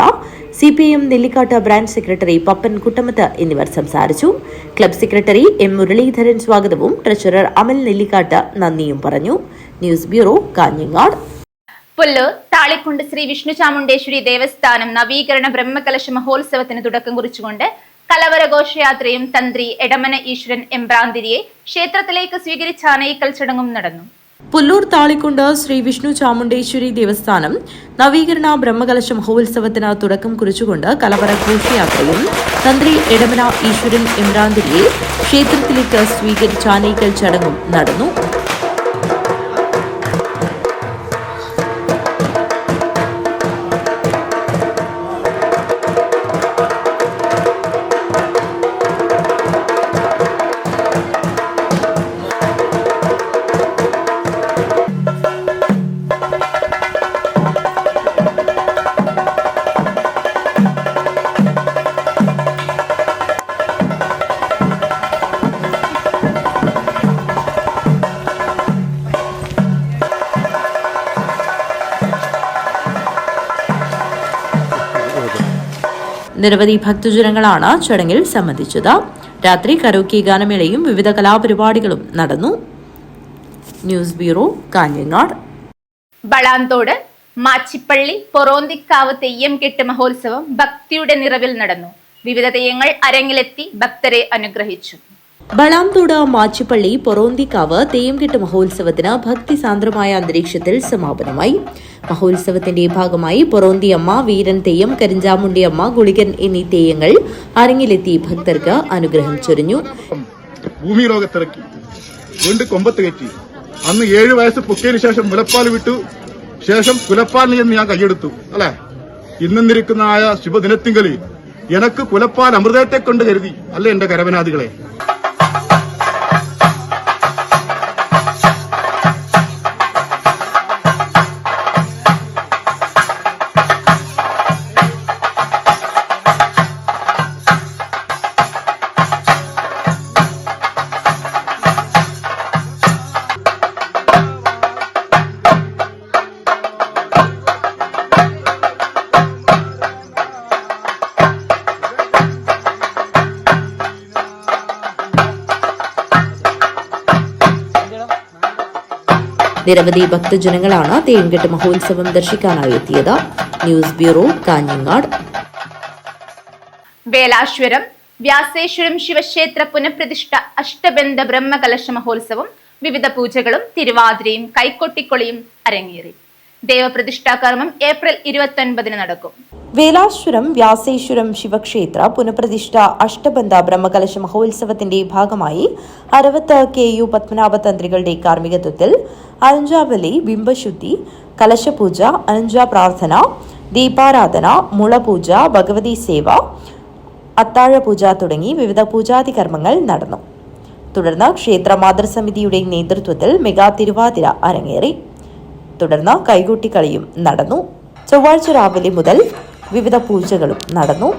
CPIM Nellikkattu branch secretary Pappan Kuttamath എന്നിവർ സംസാരിച്ചു. ക്ലബ് സെക്രട്ടറി M മുരളീധരൻ സ്വാഗതവും ട്രഷറർ അമൽ നെല്ലിക്കാട്ട് നന്ദിയും പറഞ്ഞു. News bureau, Kanhangad. പുല്ലൂർ താളിക്കുണ്ട് ശ്രീ വിഷ്ണു ചാമുണ്ടേശ്വരി ദേവസ്ഥാനം നവീകരണ ബ്രഹ്മകലശ മഹോത്സവത്തിന് തുടക്കം കുറിച്ചുകൊണ്ട് കലവര ഘോഷയാത്രയും തന്ത്രി എടമന ഈശ്വരൻ എംബ്രാന്തിരിയെ ക്ഷേത്രത്തിലേക്ക് സ്വീകരിച്ച ആനയിക്കൽ ചടങ്ങും നടന്നു. പുല്ലൂർ താളിക്കുണ്ട് ശ്രീ വിഷ്ണു ചാമുണ്ടേശ്വരി ദേവസ്ഥാനം നവീകരണ ബ്രഹ്മകലശ മഹോത്സവത്തിന് തുടക്കം കുറിച്ചുകൊണ്ട് കലവര ഘോഷയാത്രയും തന്ത്രി എടമന ഈശ്വരൻ എംബ്രാന്തിരിയെ ക്ഷേത്രത്തിലേക്ക് സ്വീകരിച്ച ആനയിക്കൽ ചടങ്ങും നടന്നു. നിരവധി ഭക്തജനങ്ങളാണ് ചടങ്ങിൽ സംബന്ധിച്ചത്. രാത്രി കരോക്കെ ഗാനമേളയും വിവിധ കലാപരിപാടികളും നടന്നു. News bureau, Kanhangad. ബളാന്തോട് മാച്ചിപ്പള്ളി പൊറോന്തിക്കാവ് തെയ്യം കെട്ട് മഹോത്സവം ഭക്തിയുടെ നിറവിൽ നടന്നു. വിവിധ തെയ്യങ്ങൾ അരങ്ങിലെത്തി ഭക്തരെ അനുഗ്രഹിച്ചു. ബളാംതോട് മാച്ചിപ്പള്ളി പൊറോന്തിക്കാവ് തെയ്യംകെട്ട് മഹോത്സവത്തിന് ഭക്തിസാന്ദ്രമായ അന്തരീക്ഷത്തിൽ സമാപനമായി. മഹോത്സവത്തിന്റെ ഭാഗമായി പൊറോന്തിയമ്മ, വീരൻ തെയ്യം, കരിഞ്ചാമുണ്ടിയമ്മ, ഗുളികൻ എന്നീ തെയ്യങ്ങൾ അരങ്ങിലെത്തി ഭക്തർക്ക് അനുഗ്രഹം ചൊരിഞ്ഞു. ഭൂമി ലോകത്തിറക്കി വീണ്ടും കൊമ്പത്ത് കയറ്റി. അന്ന് 7 വയസ്സ് പൊക്കിയതിനു ശേഷം മുലപ്പാൽ വിട്ടു. ശേഷം കുലപ്പാലിന് എന്ന് ഞാൻ കൈയെടുത്തു. അല്ലെ, ഇന്നിരിക്കുന്ന ശുഭദിനത്തിങ്കലിൽ എനക്ക് കുലപ്പാൽ അമൃതത്തെ കൊണ്ട് കരുതി അല്ലേ എന്റെ കരവനാദികളെ. നിരവധി ഭക്തജനങ്ങളാണ് തേൻകെട്ട് മഹോത്സവം ദർശിക്കാനായി എത്തിയത്. News bureau, Kanhangad. വേലാശ്വരം വ്യാസേശ്വരം ശിവക്ഷേത്ര പുനഃപ്രതിഷ്ഠ അഷ്ടബന്ധ ബ്രഹ്മകലശ മഹോത്സവം വിവിധ പൂജകളും തിരുവാതിരയും കൈക്കൊട്ടിക്കൊളിയും അരങ്ങേറി. ദേവപ്രതിഷ്ഠാകർമ്മം ഏപ്രിൽ 29 നടക്കും. വേലാശ്വരം വ്യാസേശ്വരം ശിവക്ഷേത്ര പുനഃപ്രതിഷ്ഠ അഷ്ടബന്ധ ബ്രഹ്മകലശ മഹോത്സവത്തിന്റെ ഭാഗമായി 60 KU പത്മനാഭ തന്ത്രികളുടെ കാർമ്മികത്വത്തിൽ അരഞ്ചാബലി, ബിംബശുദ്ധി, കലശപൂജ, അനഞ്ച പ്രാർത്ഥന, ദീപാരാധന, മുളപൂജ, ഭഗവതി സേവ, അത്താഴപൂജ തുടങ്ങി വിവിധ പൂജാതി കർമ്മങ്ങൾ നടന്നു. തുടർന്ന് ക്ഷേത്ര മാതൃസമിതിയുടെ നേതൃത്വത്തിൽ മെഗാ തിരുവാതിര അരങ്ങേറി. തുടർന്ന് കൈകൊട്ടിക്കളിയും നടന്നു. ചൊവ്വാഴ്ച രാവിലെ മുതൽ വിവിധ പൂജകളും നടന്നു.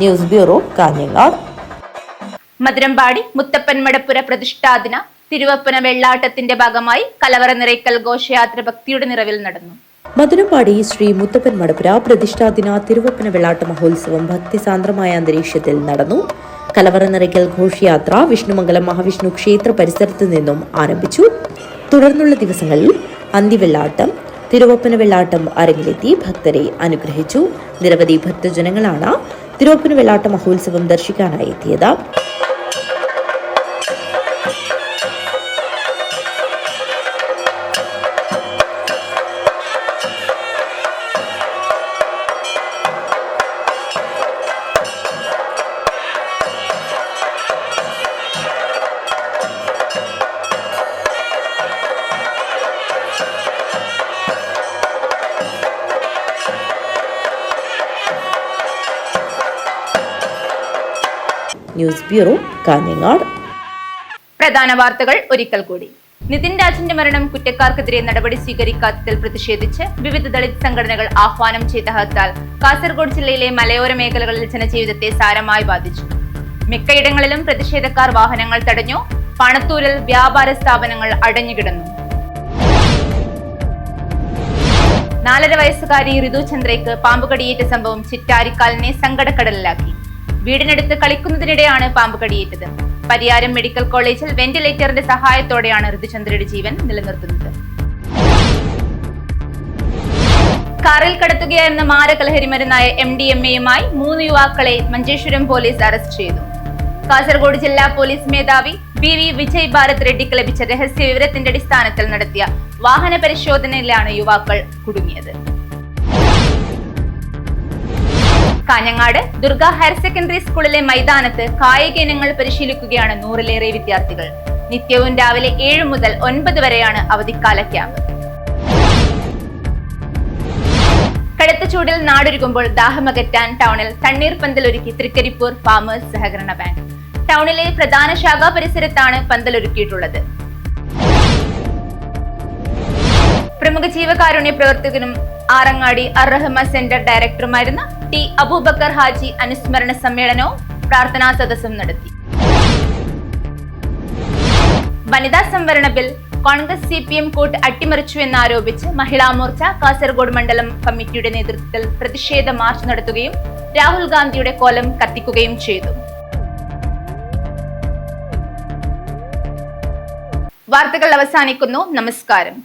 News bureau, Kanhangad. മധുരമ്പാടി മുത്തപ്പൻ മടപ്പുര പ്രതിഷ്ഠാദിന തിരുവപ്പന വെള്ളാട്ടത്തിന്റെ ഭാഗമായി കലവറ നിറയ്ക്കൽ ഘോഷയാത്ര ഭക്തിയുടെ നിറവിൽ നടന്നു. മധുരപ്പാടി ശ്രീ മുത്തപ്പൻ മടപ്പുര പ്രതിഷ്ഠാദിന തിരുവപ്പന വെള്ളാട്ട മഹോത്സവം ഭക്തിസാന്ദ്രമായ അന്തരീക്ഷത്തിൽ നടന്നു. കലവറ നിറയ്ക്കൽ ഘോഷയാത്ര വിഷ്ണുമംഗലം മഹാവിഷ്ണു ക്ഷേത്ര പരിസരത്ത് നിന്നും ആരംഭിച്ചു. തുടർന്നുള്ള ദിവസങ്ങളിൽ അന്തിവെള്ളാട്ടം, തിരുവപ്പന വെള്ളാട്ടം അരങ്ങിലെത്തി ഭക്തരെ അനുഗ്രഹിച്ചു. നിരവധി ഭക്തജനങ്ങളാണ് തിരുവപ്പന വെള്ളാട്ട മഹോത്സവം ദർശിക്കാനായി എത്തിയത്. News bureau, Kanhangad. പ്രധാന വാർത്തകൾ ഒരിക്കൽ കൂടി. നിതിൻ രാജിന്റെ മരണം കുറ്റക്കാർക്കെതിരെ നടപടി സ്വീകരിക്കാത്തതിൽ പ്രതിഷേധിച്ച് വിവിധ ദളിത് സംഘടനകൾ ആഹ്വാനം ചെയ്ത ഹർത്താൽ കാസർഗോഡ് ജില്ലയിലെ മലയോര മേഖലകളിൽ ജനജീവിതത്തെ സാരമായി ബാധിച്ചു. മിക്കയിടങ്ങളിലും പ്രതിഷേധക്കാർ വാഹനങ്ങൾ തടഞ്ഞു. പണത്തൂരിൽ വ്യാപാര സ്ഥാപനങ്ങൾ അടഞ്ഞുകിടന്നു. 4.5 വയസ്സുകാരി ഋതു ചന്ദ്രയ്ക്ക് പാമ്പുകടിയേറ്റ സംഭവം ചിറ്റാരിക്കാലിനെ സങ്കടക്കടലിലാക്കി. വീടിനടുത്ത് കളിക്കുന്നതിനിടെയാണ് പാമ്പ് കടിയേറ്റത്. പരിയാരം മെഡിക്കൽ കോളേജിൽ വെന്റിലേറ്ററിന്റെ സഹായത്തോടെയാണ് ഋതുചന്ദ്രയുടെ ജീവൻ നിലനിർത്തുന്നത്. കാറിൽ കടത്തുകയായിരുന്ന മാരകലഹരി മരുന്നായ MDMA-യുമായി 3 യുവാക്കളെ മഞ്ചേശ്വരം പോലീസ് അറസ്റ്റ് ചെയ്തു. കാസർഗോഡ് ജില്ലാ പോലീസ് മേധാവി BV വിജയ് ഭാരത് റെഡ്ഡിക്ക് ലഭിച്ച രഹസ്യ വിവരത്തിന്റെ അടിസ്ഥാനത്തിൽ നടത്തിയ വാഹന പരിശോധനയിലാണ് യുവാക്കൾ കുടുങ്ങിയത്. കാഞ്ഞങ്ങാട് ദുർഗ ഹയർ സെക്കൻഡറി സ്കൂളിലെ മൈതാനത്ത് കായിക ഇനങ്ങൾ പരിശീലിക്കുകയാണ് 100-ലേറെ വിദ്യാർത്ഥികൾ. നിത്യവും രാവിലെ 7 മുതൽ 9 വരെയാണ് അവധിക്കാല ക്യാമ്പ്. കടുത്ത ചൂടിൽ നാടൊരുങ്ങുമ്പോൾ ദാഹമകറ്റാൻ ടൗണിൽ തണ്ണീർ പന്തലൊരുക്കി തൃക്കരിപ്പൂർ ഫാമേഴ്സ് സഹകരണ ബാങ്ക്. ടൗണിലെ പ്രധാന ശാഖാ പരിസരത്താണ് പന്തലൊരുക്കിയിട്ടുള്ളത്. പ്രമുഖ ജീവകാരുണ്യ പ്രവർത്തകനും ആറങ്ങാടി അർറഹമ സെന്റർ ഡയറക്ടറുമായിരുന്ന ടി അബൂബക്കർ ഹാജി അനുസ്മരണ സമ്മേളനവും പ്രാർത്ഥനാ സദസ്സും നടത്തി. വനിതാ സംവരണ ബിൽ കോൺഗ്രസ് CPM കൂട്ട് അട്ടിമറിച്ചു എന്നാരോപിച്ച് മഹിളാ മോർച്ച കാസർഗോഡ് മണ്ഡലം കമ്മിറ്റിയുടെ നേതൃത്വത്തിൽ പ്രതിഷേധ മാർച്ച് നടത്തുകയും രാഹുൽ ഗാന്ധിയുടെ കോലം കത്തിക്കുകയും ചെയ്തു. വാർത്തകൾ അവസാനിക്കുന്നു. നമസ്കാരം.